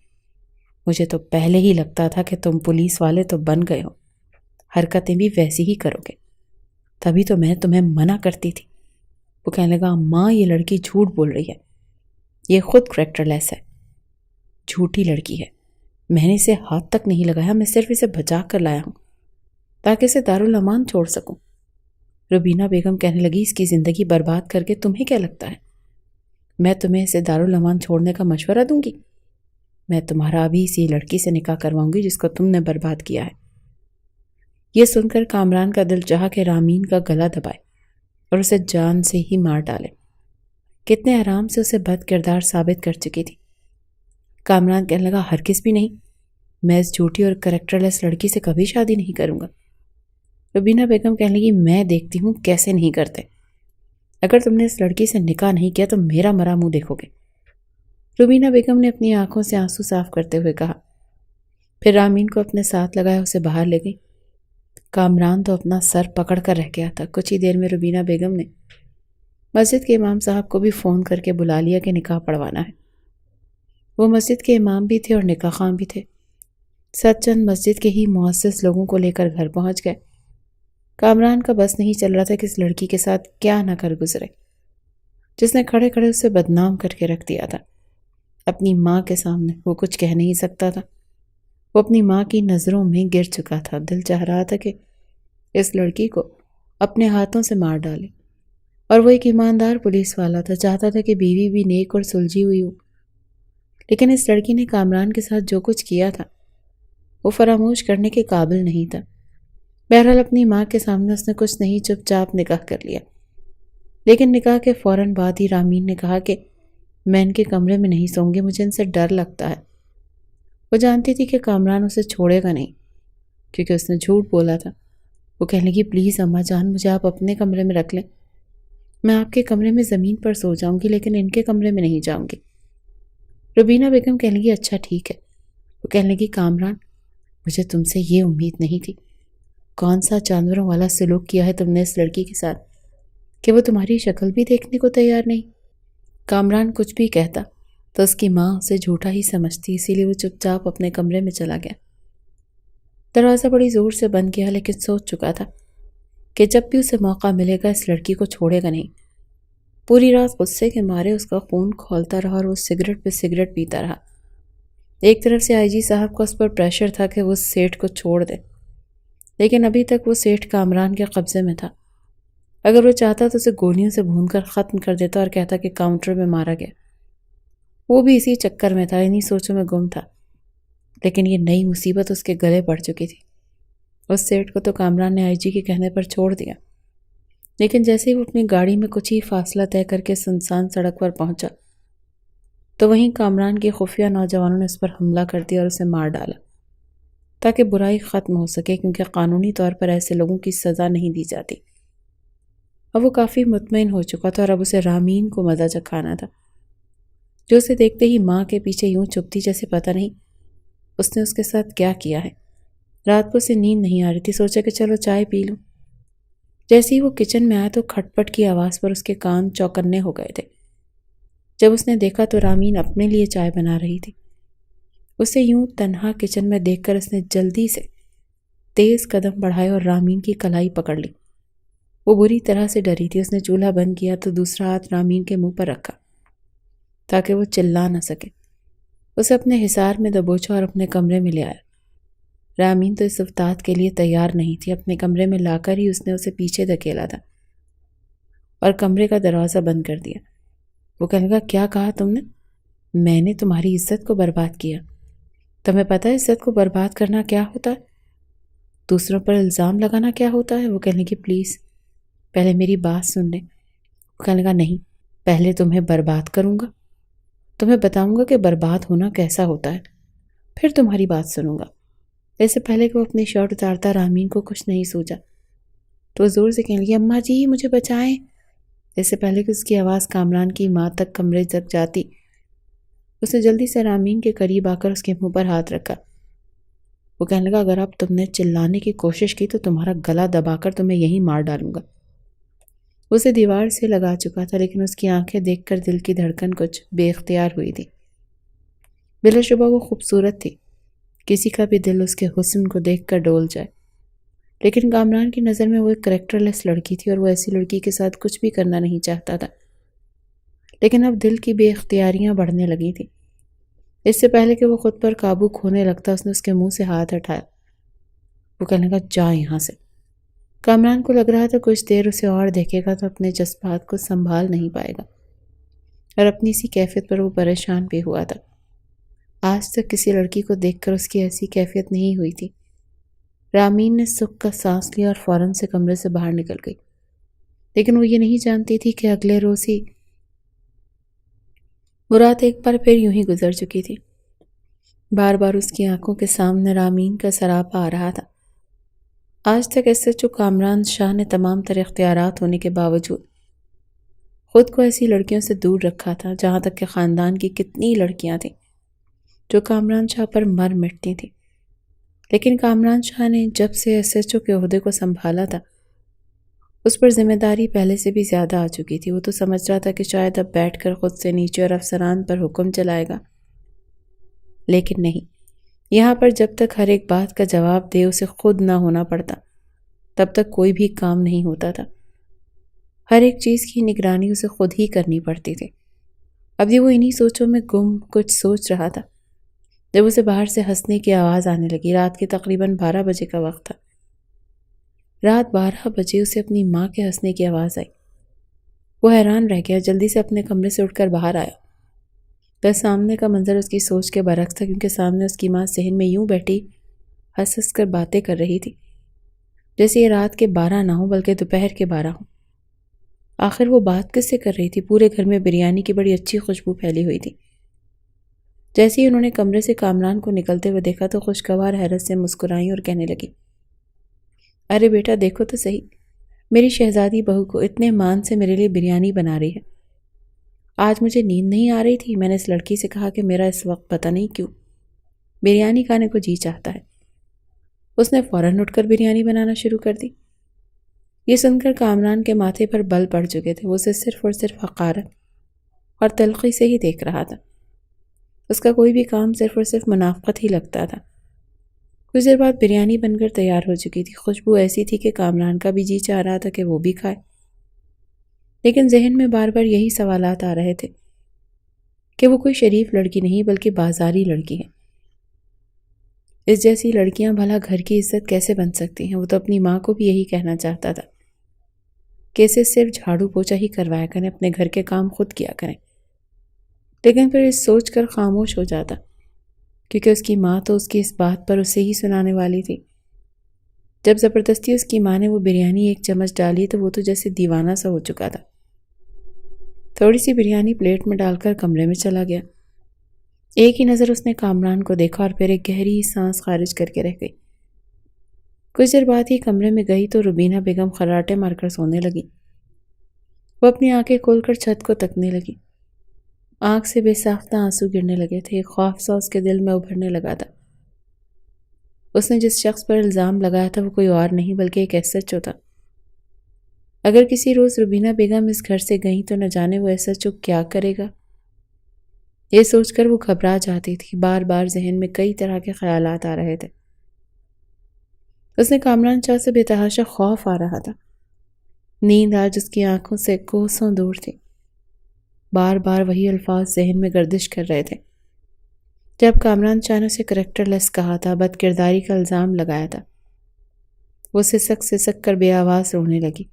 مجھے تو پہلے ہی لگتا تھا کہ تم پولیس والے تو بن گئے ہو، حرکتیں بھی ویسی ہی کرو گے، تبھی تو میں تمہیں منع کرتی تھی۔ وہ کہنے لگا، ماں یہ لڑکی جھوٹ بول رہی ہے، یہ خود کریکٹر لیس ہے، جھوٹی لڑکی ہے، میں نے اسے ہاتھ تک نہیں لگایا، میں صرف اسے بچا کر لایا ہوں تاکہ اسے دارالامان چھوڑ سکوں۔ روبینہ بیگم کہنے لگی، اس کی زندگی برباد کر کے تمہیں کیا لگتا ہے میں تمہیں اسے دارالامان چھوڑنے کا مشورہ دوں گی؟ میں تمہارا ابھی اسی لڑکی سے نکاح کرواؤں گی جس کو تم نے برباد کیا ہے۔ یہ سن کر کامران کا دل چاہا کہ رامین کا گلا دبائے اور اسے جان سے ہی مار ڈالے، کتنے آرام سے اسے بد کردار ثابت کر چکی تھی۔ کامران کہنے لگا، ہرگز بھی نہیں، میں اس جھوٹی اور کریکٹر لیس لڑکی سے کبھی شادی نہیں کروں گا۔ روبینہ بیگم کہنے لگی، میں دیکھتی ہوں کیسے نہیں کرتے، اگر تم نے اس لڑکی سے نکاح نہیں کیا تو میرا مرا منہ دیکھو گے۔ روبینہ بیگم نے اپنی آنکھوں سے آنسو صاف کرتے ہوئے کہا، پھر رامین کو اپنے ساتھ لگایا اسے باہر لے گئی۔ کامران تو اپنا سر پکڑ کر رہ گیا تھا۔ کچھ ہی دیر میں روبینہ بیگم نے مسجد کے امام صاحب کو بھی فون کر کے بلا لیا کہ نکاح پڑھوانا ہے۔ وہ مسجد کے امام بھی تھے اور نکاح خواں بھی تھے۔ سچ چند مسجد کے ہی معزز لوگوں کو لے کر گھر پہنچ گئے۔ کامران کا بس نہیں چل رہا تھا کہ اس لڑکی کے ساتھ کیا نہ کر گزرے جس نے کھڑے کھڑے اسے بدنام کر کے رکھ دیا تھا۔ اپنی ماں کے سامنے وہ کچھ کہہ نہیں سکتا تھا، وہ اپنی ماں کی نظروں میں گر چکا تھا۔ دل چاہ رہا تھا کہ اس لڑکی کو اپنے ہاتھوں سے مار ڈالے، اور وہ ایک ایماندار پولیس والا تھا، چاہتا تھا کہ بیوی بھی نیک اور سلجھی ہوئی ہو، لیکن اس لڑکی نے کامران کے ساتھ جو کچھ کیا تھا وہ فراموش کرنے کے قابل نہیں تھا۔ بہرحال اپنی ماں کے سامنے اس نے کچھ نہیں، چپ چاپ نکاح کر لیا۔ لیکن نکاح کے فوراً بعد ہی رامین نے کہا کہ میں ان کے کمرے میں نہیں سوں گی، مجھے ان سے ڈر لگتا ہے۔ وہ جانتی تھی کہ کامران اسے چھوڑے گا نہیں کیونکہ اس نے جھوٹ بولا تھا۔ وہ کہنے لگی، پلیز اماں جان، مجھے آپ اپنے کمرے میں رکھ لیں، میں آپ کے کمرے میں زمین پر سو جاؤں گی، لیکن ان کے کمرے میں نہیں جاؤں گی۔ روبینہ بیگم کہنے لگی، اچھا ٹھیک ہے۔ وہ کہنے لگی، کامران، مجھے تم سے یہ امید نہیں تھی، کون سا جانوروں والا سلوک کیا ہے تم نے اس لڑکی کے ساتھ کہ وہ تمہاری شکل بھی دیکھنے کو تیار نہیں۔ کامران کچھ بھی کہتا تو اس کی ماں اسے جھوٹا ہی سمجھتی، اسی لیے وہ چپ چاپ اپنے کمرے میں چلا گیا۔ دروازہ بڑی زور سے بند کیا، لیکن سوچ چکا تھا کہ جب بھی اسے موقع ملے گا اس لڑکی کو چھوڑے گا نہیں۔ پوری رات غصے کے مارے اس کا خون کھولتا رہا اور وہ سگریٹ پہ سگریٹ پیتا رہا۔ ایک طرف سے آئی جی صاحب کا اس پر پریشر تھا کہ وہ سیٹھ کو چھوڑ دے، لیکن ابھی تک وہ سیٹھ کامران کے قبضے میں تھا۔ اگر وہ چاہتا تو اسے گولیوں سے بھون کر ختم کر دیتا اور کہتا کہ کاؤنٹر میں مارا گیا۔ وہ بھی اسی چکر میں تھا، انہی سوچوں میں گم تھا، لیکن یہ نئی مصیبت اس کے گلے پڑ چکی تھی۔ اس سیٹھ کو تو کامران نے آئی جی کے کہنے پر چھوڑ دیا، لیکن جیسے ہی وہ اپنی گاڑی میں کچھ ہی فاصلہ طے کر کے سنسان سڑک پر پہنچا، تو وہیں کامران کی خفیہ نوجوانوں نے اس پر حملہ کر دیا اور اسے مار ڈالا تاکہ برائی ختم ہو سکے، کیونکہ قانونی طور پر ایسے لوگوں کی سزا نہیں دی جاتی۔ اب وہ کافی مطمئن ہو چکا تھا اور اب اسے رامین کو مزہ چکھانا تھا، جو اسے دیکھتے ہی ماں کے پیچھے یوں چپتی جیسے پتہ نہیں اس نے اس کے ساتھ کیا کیا ہے۔ رات کو اسے نیند نہیں آ رہی تھی، سوچا کہ چلو چائے پی لوں۔ جیسے ہی وہ کچن میں آیا تو کھٹ پٹ کی آواز پر اس کے کان چوکنے ہو گئے تھے۔ جب اس نے دیکھا تو رامین اپنے لیے چائے بنا رہی تھی۔ اسے یوں تنہا کچن میں دیکھ کر اس نے جلدی سے تیز قدم بڑھائے اور رامین کی کلائی پکڑ لی۔ وہ بری طرح سے ڈری تھی۔ اس نے چولہا بند کیا تو دوسرا ہاتھ رامین کے منہ پر رکھا تاکہ وہ چلا نہ سکے۔ اسے اپنے حصار میں دبوچا اور اپنے کمرے میں لے آیا۔ رامین تو اس افتاد کے لیے تیار نہیں تھی۔ اپنے کمرے میں لا کر ہی اس نے اسے پیچھے دھکیلا تھا اور کمرے کا دروازہ بند کر دیا۔ وہ کہنے لگا، کیا کہا تم نے؟ میں نے تمہاری عزت کو برباد کیا۔ تمہیں پتہ ہے عزت کو برباد کرنا کیا ہوتا ہے؟ دوسروں پر الزام لگانا کیا ہوتا ہے؟ وہ کہنے لگی، پلیز پہلے میری بات سن لیں۔ وہ کہنے لگا، نہیں، پہلے تمہیں برباد کروں گا، تمہیں بتاؤں گا کہ برباد ہونا کیسا ہوتا ہے، پھر تمہاری بات سنوں گا۔ ایسے پہلے کہ وہ اپنی شرٹ اتارتا رامین کو کچھ نہیں سوچا تو وہ زور سے کہنے لگی، اماں جی مجھے بچائیں۔ ایسے پہلے کہ اس کی آواز کامران کی ماں تک کمرے تک جاتی، اس نے جلدی سے رامین کے قریب آ کر اس کے منہ پر ہاتھ رکھا۔ وہ کہنے لگا، اگر اب تم نے چلانے کی کوشش کی تو تمہارا گلا دبا کر تمہیں یہیں مار ڈالوں گا۔ اسے دیوار سے لگا چکا تھا، لیکن اس کی آنکھیں دیکھ کر دل کی دھڑکن کچھ بے اختیار ہوئی تھی۔ بلا شبہ وہ خوبصورت تھی، کسی کا بھی دل اس کے حسن کو دیکھ کر ڈول جائے، لیکن کامران کی نظر میں وہ ایک کریکٹر لیس لڑکی تھی اور وہ ایسی لڑکی کے ساتھ کچھ بھی کرنا نہیں چاہتا تھا۔ لیکن اب دل کی بے اختیاریاں بڑھنے لگی تھی۔ اس سے پہلے کہ وہ خود پر قابو کھونے لگتا، اس نے اس کے منہ سے ہاتھ ہٹایا۔ وہ کہنے لگا، جا یہاں سے۔ کامران کو لگ رہا تھا کچھ دیر اسے اور دیکھے گا تو اپنے جذبات کو سنبھال نہیں پائے گا، اور اپنی سی کیفیت پر وہ پریشان بھی ہوا تھا۔ آج تک کسی لڑکی کو دیکھ کر اس کی ایسی کیفیت نہیں ہوئی تھی۔ رامین نے سکھ کا سانس لیا اور فوراً سے کمرے سے باہر نکل گئی، لیکن وہ یہ نہیں جانتی تھی کہ اگلے روز ہی وہ رات ایک بار پھر یوں ہی گزر چکی تھی۔ بار بار اس کی آنکھوں کے سامنے رامین کا سراپا آ رہا تھا۔ آج تک ایس ایچ او کامران شاہ نے تمام تر اختیارات ہونے کے باوجود خود کو ایسی لڑکیوں سے دور رکھا تھا، جہاں تک کہ خاندان کی کتنی لڑکیاں تھیں جو کامران شاہ پر مر مٹتی تھیں، لیکن کامران شاہ نے جب سے ایس ایچ او کے عہدے کو سنبھالا تھا اس پر ذمہ داری پہلے سے بھی زیادہ آ چکی تھی۔ وہ تو سمجھ رہا تھا کہ شاید اب بیٹھ کر خود سے نیچے اور افسران پر حکم چلائے گا، لیکن نہیں، یہاں پر جب تک ہر ایک بات کا جواب دے اسے خود نہ ہونا پڑتا تب تک کوئی بھی کام نہیں ہوتا تھا۔ ہر ایک چیز کی نگرانی اسے خود ہی کرنی پڑتی تھی۔ اب یہ وہ انہی سوچوں میں گم کچھ سوچ رہا تھا جب اسے باہر سے ہنسنے کی آواز آنے لگی۔ رات کے تقریباً 12 بجے کا وقت تھا۔ رات 12 بجے اسے اپنی ماں کے ہنسنے کی آواز آئی۔ وہ حیران رہ گیا، جلدی سے اپنے کمرے سے اٹھ کر باہر آیا۔ تو سامنے کا منظر اس کی سوچ کے برعکس تھا، کیونکہ سامنے اس کی ماں صحن میں یوں بیٹھی ہنس ہنس کر باتیں کر رہی تھی جیسے یہ رات کے 12 نہ ہوں بلکہ دوپہر کے 12 ہوں۔ آخر وہ بات کس سے کر رہی تھی؟ پورے گھر میں بریانی کی بڑی اچھی خوشبو پھیلی ہوئی تھی۔ جیسے ہی انہوں نے کمرے سے کامران کو نکلتے ہوئے دیکھا تو خوشگوار حیرت سے مسکرائیں اور کہنے لگی، ارے بیٹا دیکھو تو صحیح، میری شہزادی بہو کو اتنے مان سے میرے لیے بریانی بنا رہی ہے۔ آج مجھے نیند نہیں آ رہی تھی، میں نے اس لڑکی سے کہا کہ میرا اس وقت پتہ نہیں کیوں بریانی کھانے کو جی چاہتا ہے۔ اس نے فوراً اٹھ کر بریانی بنانا شروع کر دی۔ یہ سن کر کامران کے ماتھے پر بل پڑ چکے تھے۔ وہ اسے صرف اور صرف حقارت اور تلخی سے ہی دیکھ رہا تھا۔ اس کا کوئی بھی کام صرف اور صرف منافقت ہی لگتا تھا۔ کچھ دیر بعد بریانی بن کر تیار ہو چکی تھی۔ خوشبو ایسی تھی کہ کامران کا بھی جی چاہ رہا تھا کہ وہ بھی کھائے، لیکن ذہن میں بار بار یہی سوالات آ رہے تھے کہ وہ کوئی شریف لڑکی نہیں بلکہ بازاری لڑکی ہے۔ اس جیسی لڑکیاں بھلا گھر کی عزت کیسے بن سکتی ہیں؟ وہ تو اپنی ماں کو بھی یہی کہنا چاہتا تھا کہ اسے صرف جھاڑو پوچھا ہی کروایا کریں، اپنے گھر کے کام خود کیا کریں، لیکن پھر اس سوچ کر خاموش ہو جاتا، کیونکہ اس کی ماں تو اس کی اس بات پر اسے ہی سنانے والی تھی۔ جب زبردستی اس کی ماں نے وہ بریانی ایک چمچ ڈالی تو وہ تو جیسے دیوانہ سا ہو چکا تھا۔ تھوڑی سی بریانی پلیٹ میں ڈال کر کمرے میں چلا گیا۔ ایک ہی نظر اس نے کامران کو دیکھا اور پھر ایک گہری سانس خارج کر کے رہ گئی۔ کچھ دیر بعد ہی کمرے میں گئی تو روبینہ بیگم خراٹے مار کر سونے لگی۔ وہ اپنی آنکھیں کھول کر چھت کو تکنے لگی۔ آنکھ سے بے ساختہ آنسو گرنے لگے تھے، ایک خوف سا اس کے دل میں ابھرنے لگا تھا۔ اس نے جس شخص پر الزام لگایا تھا وہ کوئی اور نہیں بلکہ ایک ایس ایچ او تھا۔ اگر کسی روز روبینہ بیگم اس گھر سے گئیں تو نہ جانے وہ ایس ایچ او کیا کرے گا، یہ سوچ کر وہ گھبرا جاتی تھی۔ بار بار ذہن میں کئی طرح کے خیالات آ رہے تھے۔ اس نے کامران شاہ سے بے تحاشا خوف آ رہا تھا۔ نیند آج اس کی آنکھوں سے کوسوں دور تھی۔ بار بار وہی الفاظ ذہن میں گردش کر رہے تھے جب کامران شاہ نے اسے کریکٹر لیس کہا تھا، بد کرداری کا الزام لگایا تھا۔ وہ سسک سسک کر بے آواز رونے لگی۔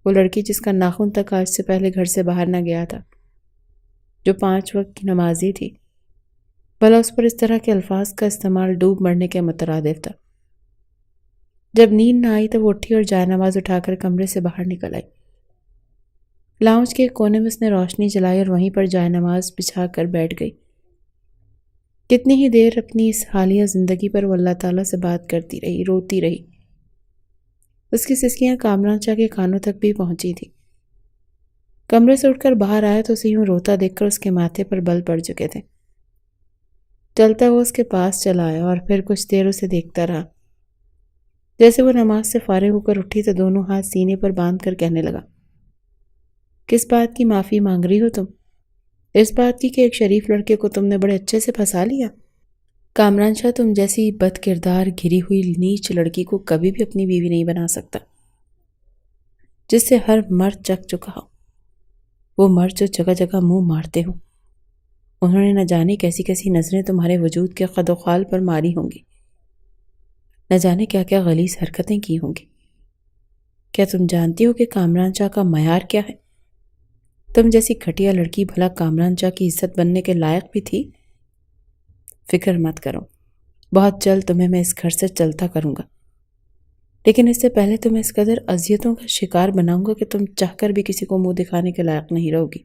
وہ لڑکی جس کا ناخن تک آج سے پہلے گھر سے باہر نہ گیا تھا، جو 5 وقت کی نمازی تھی، بھلا اس پر اس طرح کے الفاظ کا استعمال ڈوب مرنے کے مترادف تھا۔ جب نیند نہ آئی تو وہ اٹھی اور جائے نماز اٹھا کر کمرے سے باہر نکل آئی۔ لاؤنج کے ایک کونے میں اس نے روشنی جلائی اور وہیں پر جائے نماز بچھا کر بیٹھ گئی۔ کتنی ہی دیر اپنی اس حالیہ زندگی پر وہ اللہ تعالیٰ سے بات کرتی رہی، روتی رہی۔ اس کی سسکیاں کامران شاہ کے کانوں تک بھی پہنچی تھی۔ کمرے سے اٹھ کر باہر آیا تو اسے یوں روتا دیکھ کر اس کے ماتھے پر بل پڑ چکے تھے۔ چلتا وہ اس کے پاس چلا آیا اور پھر کچھ دیر اسے دیکھتا رہا۔ جیسے وہ نماز سے فارغ ہو کر اٹھی تو دونوں ہاتھ سینے پر باندھ کر کہنے لگا، کس بات کی معافی مانگ رہی ہو تم؟ اس بات کی کہ ایک شریف لڑکے کو تم نے بڑے اچھے سے پھنسا لیا؟ کامران شاہ تم جیسی بد کردار گھری ہوئی نیچ لڑکی کو کبھی بھی اپنی بیوی نہیں بنا سکتا، جس سے ہر مرد چک چکا ہو۔ وہ مرد جو جگہ جگہ منہ مارتے ہوں، انہوں نے نہ جانے کیسی کیسی نظریں تمہارے وجود کے قد و خال پر ماری ہوں گی، نہ جانے کیا کیا غلیظ حرکتیں کی ہوں گی۔ کیا تم جانتی ہو کہ کامران شاہ کا معیار کیا ہے؟ تم جیسی گھٹیا لڑکی بھلا کامران شاہ کی عزت بننے کے لائق بھی تھی؟ فکر مت کرو، بہت جلد تمہیں میں اس گھر سے چلتا کروں گا، لیکن اس سے پہلے تمہیں اس قدر اذیتوں کا شکار بناؤں گا کہ تم چاہ کر بھی کسی کو منہ دکھانے کے لائق نہیں رہو گی۔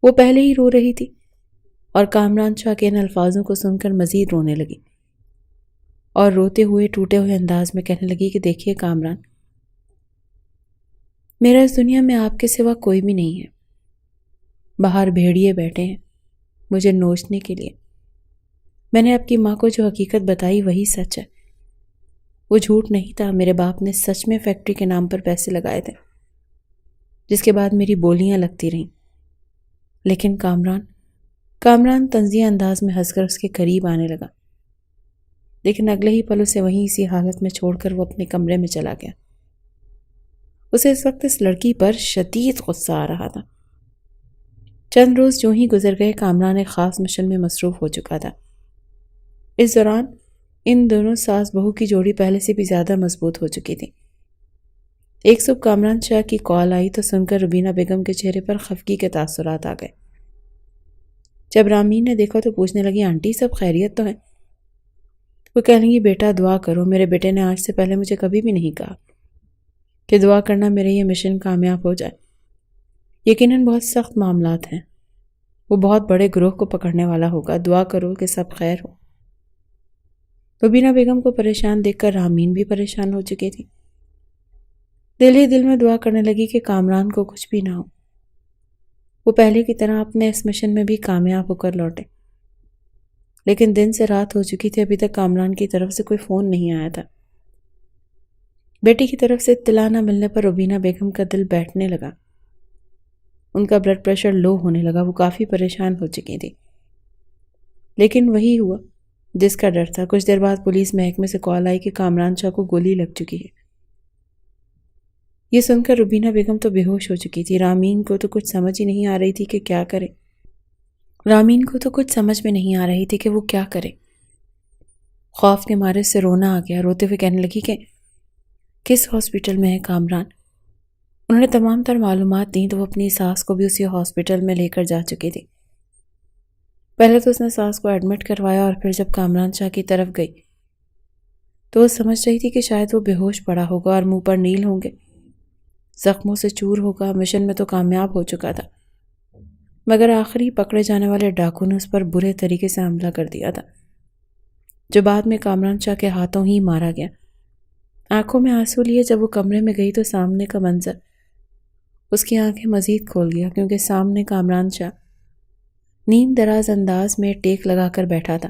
وہ پہلے ہی رو رہی تھی اور کامران شاہ کے ان الفاظوں کو سن کر مزید رونے لگی اور روتے ہوئے ٹوٹے ہوئے انداز میں کہنے لگی کہ دیکھیے کامران، میرا اس دنیا میں آپ کے سوا کوئی بھی نہیں ہے۔ باہر بھیڑیے بیٹھے ہیں مجھے نوچنے کے لیے۔ میں نے آپ کی ماں کو جو حقیقت بتائی وہی سچ ہے، وہ جھوٹ نہیں تھا۔ میرے باپ نے سچ میں فیکٹری کے نام پر پیسے لگائے تھے، جس کے بعد میری بولیاں لگتی رہیں۔ لیکن کامران طنزیہ انداز میں ہنس کر اس کے قریب آنے لگا، لیکن اگلے ہی پل اسے وہیں اسی حالت میں چھوڑ کر وہ اپنے کمرے میں چلا گیا۔ اسے اس وقت اس لڑکی پر شدید غصہ آ رہا تھا۔ چند روز جو ہی گزر گئے، کامران ایک خاص مشن میں مصروف ہو چکا تھا۔ اس دوران ان دونوں ساس بہو کی جوڑی پہلے سے بھی زیادہ مضبوط ہو چکی تھی۔ ایک صبح کامران شاہ کی کال آئی تو سن کر روبینہ بیگم کے چہرے پر خفگی کے تاثرات آ گئے۔ جب رامین نے دیکھا تو پوچھنے لگی، آنٹی سب خیریت تو ہے؟ وہ کہنے لگی، بیٹا دعا کرو۔ میرے بیٹے نے آج سے پہلے مجھے کبھی بھی نہیں کہا کہ دعا کرنا میرے یہ مشن کامیاب ہو جائے۔ یقیناً بہت سخت معاملات ہیں، وہ بہت بڑے گروہ کو پکڑنے والا ہوگا، دعا کرو کہ سب خیر ہو۔ روبینہ بیگم کو پریشان دیکھ کر رامین بھی پریشان ہو چکی تھی۔ دل ہی دل میں دعا کرنے لگی کہ کامران کو کچھ بھی نہ ہو، وہ پہلے کی طرح اپنے اس مشن میں بھی کامیاب ہو کر لوٹے۔ لیکن دن سے رات ہو چکی تھی، ابھی تک کامران کی طرف سے کوئی فون نہیں آیا تھا۔ بیٹی کی طرف سے اطلاع نہ ملنے پر روبینہ بیگم کا دل بیٹھنے لگا، ان کا بلڈ پریشر لو ہونے لگا، وہ کافی پریشان ہو چکی تھی۔ لیکن وہی ہوا جس کا ڈر تھا۔ کچھ دیر بعد پولیس محکمے سے کال آئی کہ کامران شاہ کو گولی لگ چکی ہے۔ یہ سن کر روبینہ بیگم تو بے ہوش ہو چکی تھی۔ رامین کو تو کچھ سمجھ ہی نہیں آ رہی تھی کہ کیا کرے۔ وہ کیا کرے۔ خوف کے مارے سے رونا آ گیا، روتے ہوئے کہنے لگی کہ کس ہاسپٹل میں ہے کامران؟ انہوں نے تمام تر معلومات دیں تو وہ اپنی ساس کو بھی اسی ہاسپٹل میں لے کر جا چکی تھی۔ پہلے تو اس نے ساس کو ایڈمٹ کروایا اور پھر جب کامران شاہ کی طرف گئی تو وہ سمجھ رہی تھی کہ شاید وہ بے ہوش پڑا ہوگا اور منہ پر نیل ہوں گے، زخموں سے چور ہوگا، مشن میں تو کامیاب ہو چکا تھا۔ مگر آخری پکڑے جانے والے ڈاکو نے اس پر برے طریقے سے حملہ کر دیا تھا، جو بعد میں کامران شاہ کے ہاتھوں ہی مارا گیا۔ آنکھوں میں آنسو لیے جب وہ کمرے میں گئی تو سامنے کا منظر اس کی آنکھیں مزید کھول گیا، کیونکہ سامنے کامران شاہ نیم دراز انداز میں ٹیک لگا کر بیٹھا تھا۔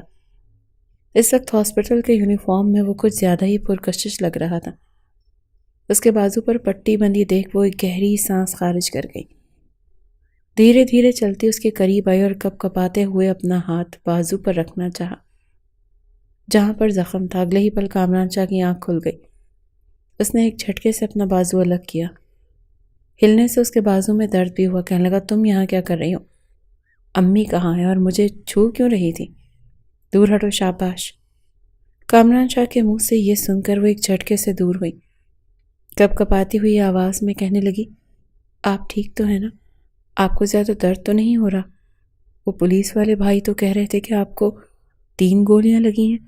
اس وقت ہاسپٹل کے یونیفارم میں وہ کچھ زیادہ ہی پرکشش لگ رہا تھا۔ اس کے بازو پر پٹی بندی دیکھ وہ ایک گہری سانس خارج کر گئی۔ دھیرے دھیرے چلتی اس کے قریب آئی اور کپ کپاتے ہوئے اپنا ہاتھ بازو پر رکھنا چاہا جہاں پر زخم تھا۔ اگلے ہی پل کامران شاہ کی آنکھ کھل گئی۔ اس نے ایک جھٹکے سے اپنا بازو الگ کیا۔ ہلنے سے اس کے بازو میں درد بھی ہوا۔ کہنے لگا، تم یہاں کیا کر رہی ہو؟ امی کہاں ہے اور مجھے چھو کیوں رہی تھی؟ دور ہٹو، شاباش۔ کامران شاہ کے منہ سے یہ سن کر وہ ایک جھٹکے سے دور ہوئی۔ کپ کپاتی ہوئی آواز میں کہنے لگی، آپ ٹھیک تو ہیں نا؟ آپ کو زیادہ درد تو نہیں ہو رہا؟ وہ پولیس والے بھائی تو کہہ رہے تھے کہ آپ کو 3 گولیاں لگی ہیں،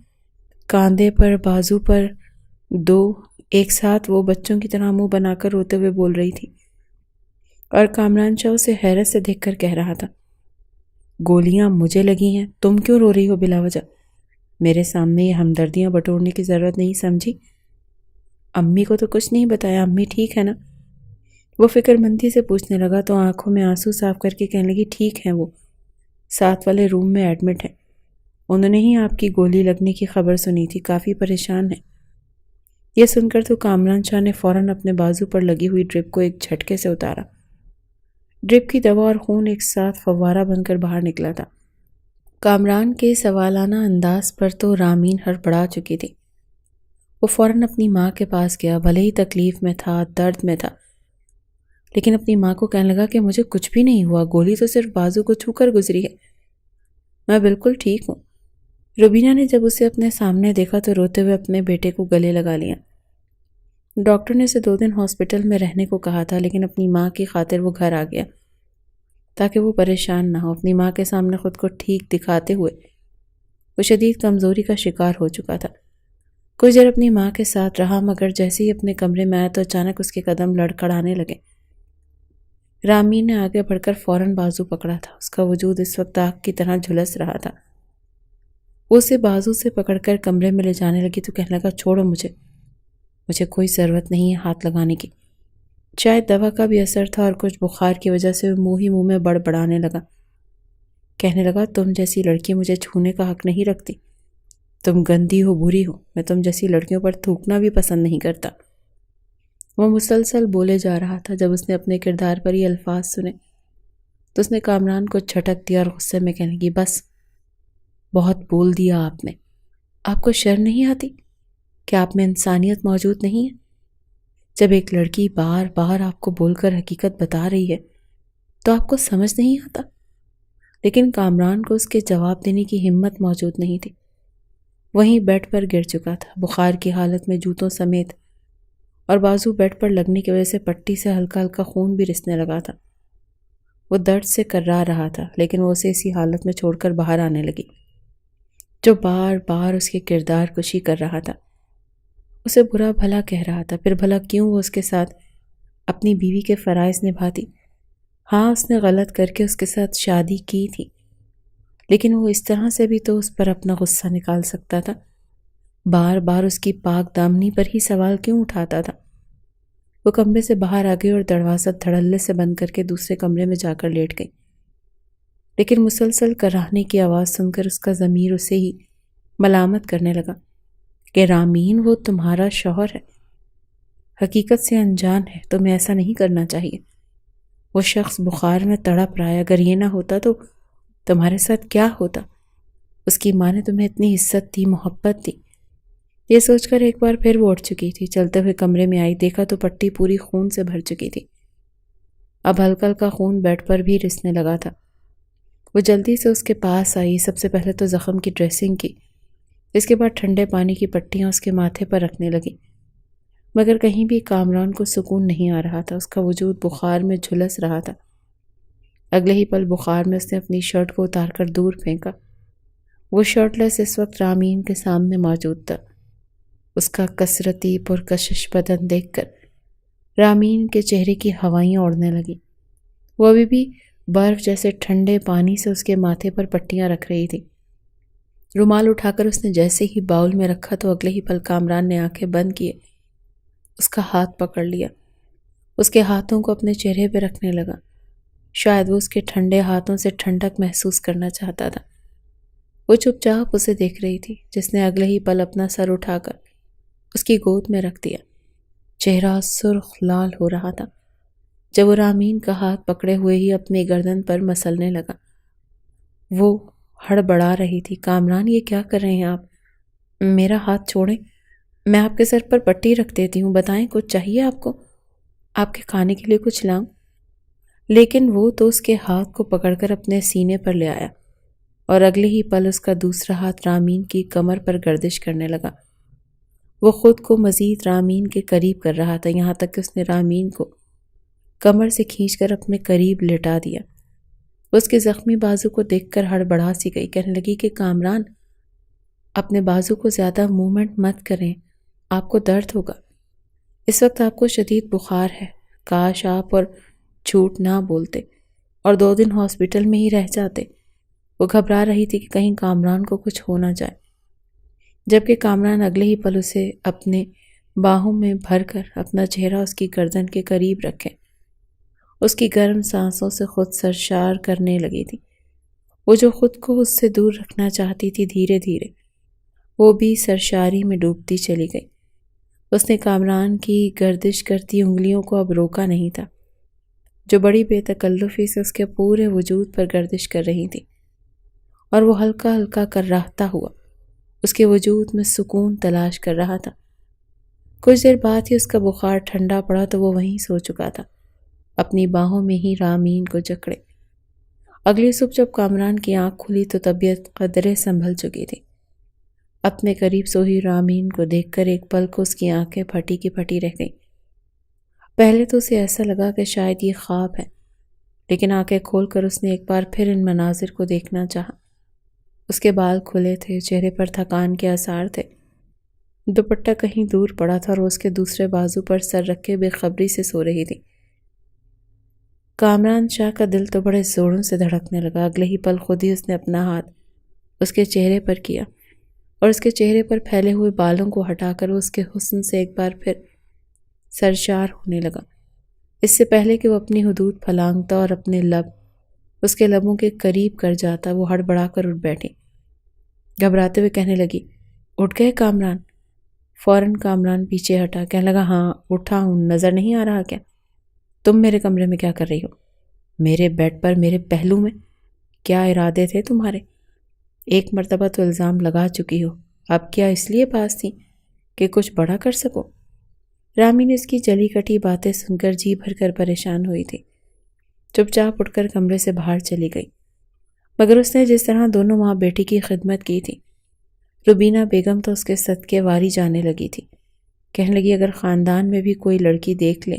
کاندھے پر، بازو پر 2، ایک ساتھ۔ وہ بچوں کی طرح منہ بنا کر روتے ہوئے بول رہی تھی، اور کامران شاہ اسے حیرت سے دیکھ کر کہہ رہا تھا، گولیاں مجھے لگی ہیں، تم کیوں رو رہی ہو بلا وجہ؟ میرے سامنے یہ ہمدردیاں بٹورنے کی ضرورت نہیں، سمجھی؟ امی کو تو کچھ نہیں بتایا، امی ٹھیک ہے نا؟ وہ فکر مندی سے پوچھنے لگا تو آنکھوں میں آنسو صاف کر کے کہنے لگی، ٹھیک ہیں، وہ ساتھ والے روم میں ایڈمٹ ہیں، انہوں نے ہی آپ کی گولی لگنے کی خبر سنی تھی، کافی پریشان ہیں۔ یہ سن کر تو کامران شاہ نے فوراً اپنے بازو پر لگی ہوئی ڈرپ کو ایک جھٹکے سے اتارا۔ ڈرپ کی دوا اور خون ایک ساتھ فوارہ بن کر باہر نکلا تھا۔ کامران کے سوالانہ انداز پر تو رامین ہڑبڑا چکی تھی۔ وہ فوراً اپنی ماں کے پاس گیا، بھلے ہی تکلیف میں تھا، درد میں تھا، لیکن اپنی ماں کو کہنے لگا کہ مجھے کچھ بھی نہیں ہوا، گولی تو صرف بازو کو چھو کر گزری ہے، میں بالکل ٹھیک ہوں۔ روبینہ نے جب اسے اپنے سامنے دیکھا تو روتے ہوئے اپنے بیٹے کو گلے لگا لیا۔ ڈاکٹر نے اسے 2 دن ہاسپٹل میں رہنے کو کہا تھا، لیکن اپنی ماں کی خاطر وہ گھر آ گیا تاکہ وہ پریشان نہ ہو۔ اپنی ماں کے سامنے خود کو ٹھیک دکھاتے ہوئے وہ شدید کمزوری کا شکار ہو چکا تھا۔ کچھ دیر اپنی ماں کے ساتھ رہا، مگر جیسے ہی اپنے کمرے میں آیا تو اچانک اس کے قدم لڑکھڑانے لگے۔ رامین نے آگے بڑھ کر فوراً بازو پکڑا تھا۔ اس کا وجود اس وقت آگ کی طرح جھلس رہا تھا۔ وہ اسے بازو سے پکڑ کر کمرے میں لے جانے لگی تو کہنے لگا، چھوڑو مجھے کوئی ضرورت نہیں ہے ہاتھ لگانے کی۔ شاید دوا کا بھی اثر تھا اور کچھ بخار کی وجہ سے منہ میں بڑبڑانے لگا۔ کہنے لگا، تم جیسی لڑکی مجھے چھونے کا حق نہیں رکھتی، تم گندی ہو، بری ہو، میں تم جیسی لڑکیوں پر تھوکنا بھی پسند نہیں کرتا۔ وہ مسلسل بولے جا رہا تھا۔ جب اس نے اپنے کردار پر یہ الفاظ سنے تو اس نے کامران کو جھٹک دیا اور غصے میں کہنے لگی، بس بہت بول دیا آپ نے، آپ کو شرم نہیں آتی کہ آپ میں انسانیت موجود نہیں ہے؟ جب ایک لڑکی بار بار آپ کو بول کر حقیقت بتا رہی ہے تو آپ کو سمجھ نہیں آتا؟ لیکن کامران کو اس کے جواب دینے کی ہمت موجود نہیں تھی۔ وہیں بیڈ پر گر چکا تھا، بخار کی حالت میں، جوتوں سمیت، اور بازو بیڈ پر لگنے کی وجہ سے پٹی سے ہلکا ہلکا خون بھی رسنے لگا تھا۔ وہ درد سے کرا رہا تھا، لیکن وہ اسے اسی حالت میں چھوڑ کر باہر آنے لگی، جو بار بار اس کے کردار کشی کر رہا تھا، اسے برا بھلا کہہ رہا تھا۔ پھر بھلا کیوں وہ اس کے ساتھ اپنی بیوی کے فرائض نبھاتی؟ ہاں، اس نے غلط کر کے اس کے ساتھ شادی کی تھی، لیکن وہ اس طرح سے بھی تو اس پر اپنا غصہ نکال سکتا تھا۔ بار بار اس کی پاک دامنی پر ہی سوال کیوں اٹھاتا تھا؟ وہ کمرے سے باہر آ گئی اور دروازہ دھڑلے سے بند کر کے دوسرے کمرے میں جا کر لیٹ گئی، لیکن مسلسل کراہنے کی آواز سن کر اس کا ضمیر اسے ہی ملامت کرنے لگا کہ رامین، وہ تمہارا شوہر ہے، حقیقت سے انجان ہے، تمہیں ایسا نہیں کرنا چاہیے۔ وہ شخص بخار میں تڑپ رہا ہے، اگر یہ نہ ہوتا تو تمہارے ساتھ کیا ہوتا؟ اس کی ماں نے تمہیں اتنی عزت دی، محبت دی۔ یہ سوچ کر ایک بار پھر وہ اٹھ چکی تھی، چلتے ہوئے کمرے میں آئی، دیکھا تو پٹی پوری خون سے بھر چکی تھی، اب ہلکا ہلکا خون بیڈ پر بھی رسنے لگا تھا۔ وہ جلدی سے اس کے پاس آئی، سب سے پہلے تو زخم کی ڈریسنگ کی، اس کے بعد ٹھنڈے پانی کی پٹیاں اس کے ماتھے پر رکھنے لگی، مگر کہیں بھی کامران کو سکون نہیں آ رہا تھا، اس کا وجود بخار میں جھلس رہا تھا۔ اگلے ہی پل بخار میں اس نے اپنی شرٹ کو اتار کر دور پھینکا۔ وہ شرٹ لیس اس وقت رامین کے سامنے موجود تھا۔ اس کا کثرتی پرکشش بدن دیکھ کر رامین کے چہرے کی ہوائیں اڑنے لگیں۔ وہ ابھی بھی برف جیسے ٹھنڈے پانی سے اس کے ماتھے پر پٹیاں رکھ رہی تھی۔ رومال اٹھا کر اس نے جیسے ہی باؤل میں رکھا تو اگلے ہی پل کامران نے آنکھیں بند کیے، اس کا ہاتھ پکڑ لیا، اس کے ہاتھوں کو اپنے چہرے پہ رکھنے لگا۔ شاید وہ اس کے ٹھنڈے ہاتھوں سے ٹھنڈک محسوس کرنا چاہتا تھا۔ وہ چپ چاپ اسے دیکھ رہی تھی، جس نے اگلے ہی پل اپنا سر اٹھا کر اس کی گود میں رکھ دیا۔ چہرہ سرخ لال ہو رہا تھا جب وہ رامین کا ہاتھ پکڑے ہوئے ہی اپنی گردن پر مسلنے لگا۔ وہ ہڑبڑا رہی تھی۔ کامران، یہ کیا کر رہے ہیں آپ؟ میرا ہاتھ چھوڑیں، میں آپ کے سر پر پٹی رکھ دیتی ہوں، بتائیں کچھ چاہیے آپ کو؟ آپ کے کھانے کے لیے کچھ لاؤں؟ لیکن وہ تو اس کے ہاتھ کو پکڑ کر اپنے سینے پر لے آیا اور اگلے ہی پل اس کا دوسرا ہاتھ رامین کی کمر پر گردش کرنے لگا۔ وہ خود کو مزید رامین کے قریب کر رہا تھا، یہاں تک کہ اس نے رامین کو کمر سے کھینچ کر اپنے قریب لٹا دیا۔ اس کے زخمی بازو کو دیکھ کر ہڑبڑا سی گئی، کہنے لگی کہ کامران، اپنے بازو کو زیادہ موومنٹ مت کریں، آپ کو درد ہوگا۔ اس وقت آپ کو شدید بخار ہے، کاش آپ اور جھوٹ نہ بولتے اور 2 دن ہاسپٹل میں ہی رہ جاتے۔ وہ گھبرا رہی تھی کہ کہیں کامران کو کچھ ہو نہ جائے، جبکہ کامران اگلے ہی پل اسے اپنے باہوں میں بھر کر اپنا چہرہ اس کی گردن کے قریب رکھے، اس کی گرم سانسوں سے خود سرشار کرنے لگی تھی۔ وہ جو خود کو اس سے دور رکھنا چاہتی تھی، دھیرے دھیرے وہ بھی سرشاری میں ڈوبتی چلی گئی۔ اس نے کامران کی گردش کرتی انگلیوں کو اب روکا نہیں تھا، جو بڑی بے تکلفی سے اس کے پورے وجود پر گردش کر رہی تھی، اور وہ ہلکا ہلکا کرراہتا ہوا اس کے وجود میں سکون تلاش کر رہا تھا۔ کچھ دیر بعد ہی اس کا بخار ٹھنڈا پڑا تو وہ وہیں سو چکا تھا، اپنی باہوں میں ہی رامین کو جکڑے۔ اگلی صبح جب کامران کی آنکھ کھلی تو طبیعت قدرے سنبھل چکی تھی۔ اپنے قریب سوئی رامین کو دیکھ کر ایک پل کو اس کی آنکھیں پھٹی کی پھٹی رہ گئیں۔ پہلے تو اسے ایسا لگا کہ شاید یہ خواب ہے، لیکن آنکھیں کھول کر اس نے ایک بار پھر ان مناظر کو دیکھنا چاہا۔ اس کے بال کھلے تھے، چہرے پر تھکان کے آثار تھے، دوپٹہ کہیں دور پڑا تھا اور وہ اس کے دوسرے بازو پر سر رکھے بے خبری سے سو رہی تھی۔ کامران شاہ کا دل تو بڑے زوروں سے دھڑکنے لگا۔ اگلے ہی پل خود ہی اس نے اپنا ہاتھ اس کے چہرے پر کیا اور اس کے چہرے پر پھیلے ہوئے بالوں کو ہٹا کر وہ اس کے حسن سے ایک بار پھر سرشار ہونے لگا۔ اس سے پہلے کہ وہ اپنی حدود پھلانگتا اور اپنے لب اس کے لبوں کے قریب کر جاتا، وہ ہڑبڑا کر اٹھ بیٹھی، گھبراتے ہوئے کہنے لگی، اٹھ گئے کامران؟ فوراً کامران پیچھے ہٹا، کہنے لگا، ہاں اٹھا ہوں، نظر نہیں آ رہا کیا؟ تم میرے کمرے میں کیا کر رہی ہو؟ میرے بیڈ پر، میرے پہلو میں؟ کیا ارادے تھے تمہارے؟ ایک مرتبہ تو الزام لگا چکی ہو، اب کیا اس لیے پاس تھی کہ کچھ بڑا کر سکو؟ رامی نے اس کی جلی کٹی باتیں سن کر جی بھر کر پریشان ہوئی تھی، چپ چاپ اٹھ کر کمرے سے باہر چلی گئی۔ مگر اس نے جس طرح دونوں ماں بیٹی کی خدمت کی تھی، روبینہ بیگم تو اس کے صدقے واری جانے لگی تھی۔ کہنے لگی، اگر خاندان میں بھی کوئی لڑکی دیکھ لے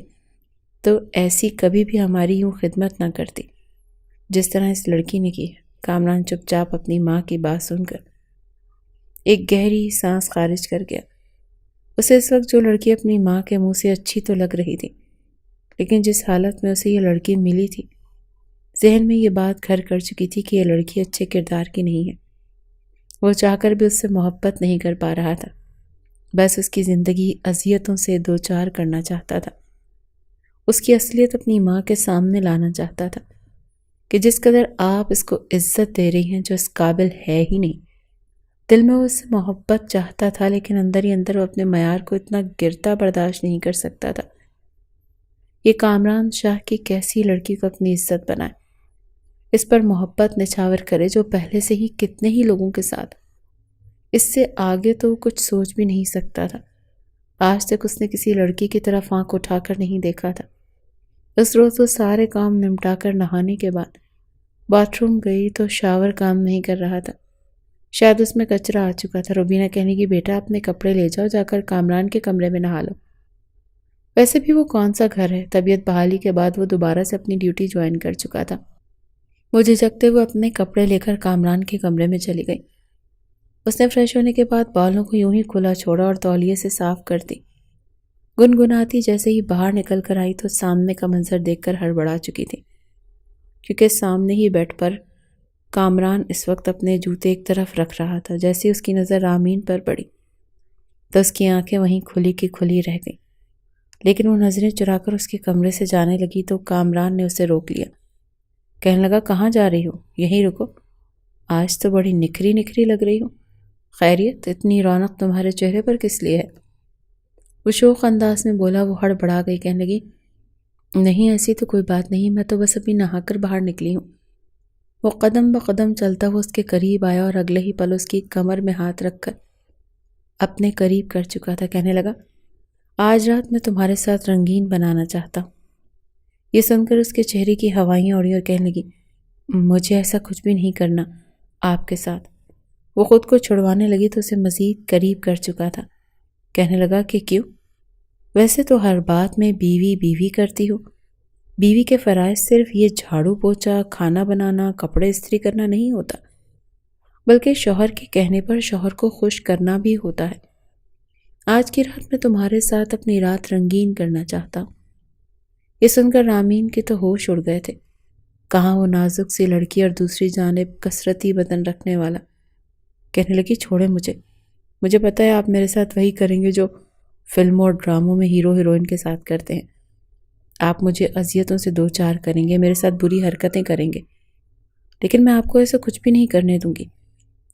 تو ایسی کبھی بھی ہماری یوں خدمت نہ کرتی جس طرح اس لڑکی نے کی ہے۔ کامران چپ چاپ اپنی ماں کی بات سن کر ایک گہری سانس خارج کر گیا۔ اسے اس وقت جو لڑکی اپنی ماں کے منہ سے اچھی تو لگ رہی تھی، لیکن جس حالت میں اسے یہ لڑکی ملی تھی، ذہن میں یہ بات گھر کر چکی تھی کہ یہ لڑکی اچھے کردار کی نہیں ہے۔ وہ چاہ کر بھی اس سے محبت نہیں کر پا رہا تھا، بس اس کی زندگی اذیتوں سے دوچار کرنا چاہتا تھا۔ اس کی اصلیت اپنی ماں کے سامنے لانا چاہتا تھا کہ جس قدر آپ اس کو عزت دے رہی ہیں جو اس قابل ہے ہی نہیں۔ دل میں وہ اس سے محبت چاہتا تھا، لیکن اندر ہی اندر وہ اپنے معیار کو اتنا گرتا برداشت نہیں کر سکتا تھا۔ یہ کامران شاہ کی کیسی لڑکی کو اپنی عزت بنائے، اس پر محبت نچھاور کرے جو پہلے سے ہی کتنے ہی لوگوں کے ساتھ۔ اس سے آگے تو کچھ سوچ بھی نہیں سکتا تھا۔ آج تک اس نے کسی لڑکی کی طرف آنکھ اٹھا کر نہیں دیکھا تھا۔ اس روز وہ سارے کام نمٹا کر نہانے کے بعد باتھ روم گئی تو شاور کام نہیں کر رہا تھا، شاید اس میں کچرا آ چکا تھا۔ روبینہ کہنے کی، بیٹا اپنے کپڑے لے جاؤ، جا کر کامران کے کمرے میں نہا لو۔ ویسے بھی وہ کون سا گھر ہے، طبیعت بحالی کے بعد وہ دوبارہ سے اپنی ڈیوٹی جوائن کر چکا تھا۔ وہ جھجکتے ہوئے اپنے کپڑے لے کر کامران کے کمرے میں چلی گئی۔ اس نے فریش ہونے کے بعد بالوں کو یوں ہی کھلا چھوڑا اور تولیے سے صاف کر دی۔ گنگناتی جیسے ہی باہر نکل کر آئی تو سامنے کا منظر دیکھ کر ہڑبڑا چکی تھی۔ کیونکہ سامنے ہی بیڈ پر کامران اس وقت اپنے جوتے ایک طرف رکھ رہا تھا۔ جیسے اس کی نظر رامین پر پڑی تو اس کی آنکھیں وہیں کھلی کی کھلی رہ گئیں، لیکن وہ نظریں چرا کر اس کے کمرے سے جانے لگی تو کامران نے اسے روک لیا۔ کہنے لگا، کہاں جا رہی ہو؟ یہیں رکو، آج تو بڑی نکھری نکھری لگ رہی ہو۔ خیریت؟ اتنی رونق تمہارے چہرے پر کس لیے ہے؟ وہ شوق انداز میں بولا۔ وہ ہڑبڑا گئی، کہنے لگی، نہیں ایسی تو کوئی بات نہیں، میں تو بس ابھی نہا کر باہر نکلی ہوں۔ وہ قدم بقدم چلتا ہوا اس کے قریب آیا اور اگلے ہی پل اس کی کمر میں ہاتھ رکھ کر اپنے قریب کر چکا تھا۔ کہنے لگا، آج رات میں تمہارے ساتھ رنگین بنانا چاہتا ہوں۔ یہ سن کر اس کے چہرے کی ہوائیں اڑی اور کہنے لگی، مجھے ایسا کچھ بھی نہیں کرنا آپ کے ساتھ۔ وہ خود کو چھڑوانے لگی تو اسے مزید قریب کر چکا تھا۔ کہنے لگا کہ کیوں؟ ویسے تو ہر بات میں بیوی بیوی کرتی ہو۔ بیوی کے فرائض صرف یہ جھاڑو پوچھا، کھانا بنانا، کپڑے استری کرنا نہیں ہوتا، بلکہ شوہر کے کہنے پر شوہر کو خوش کرنا بھی ہوتا ہے۔ آج کی رات میں تمہارے ساتھ اپنی رات رنگین کرنا چاہتا ہوں۔ یہ سن کر رامین کے تو ہوش اڑ گئے تھے۔ کہاں وہ نازک سی لڑکی اور دوسری جانب کثرتی بدن رکھنے والا۔ کہنے لگی، چھوڑے مجھے پتہ ہے آپ میرے ساتھ وہی کریں گے جو فلموں اور ڈراموں میں ہیرو ہیروئن کے ساتھ کرتے ہیں۔ آپ مجھے اذیتوں سے دو چار کریں گے، میرے ساتھ بری حرکتیں کریں گے، لیکن میں آپ کو ایسا کچھ بھی نہیں کرنے دوں گی۔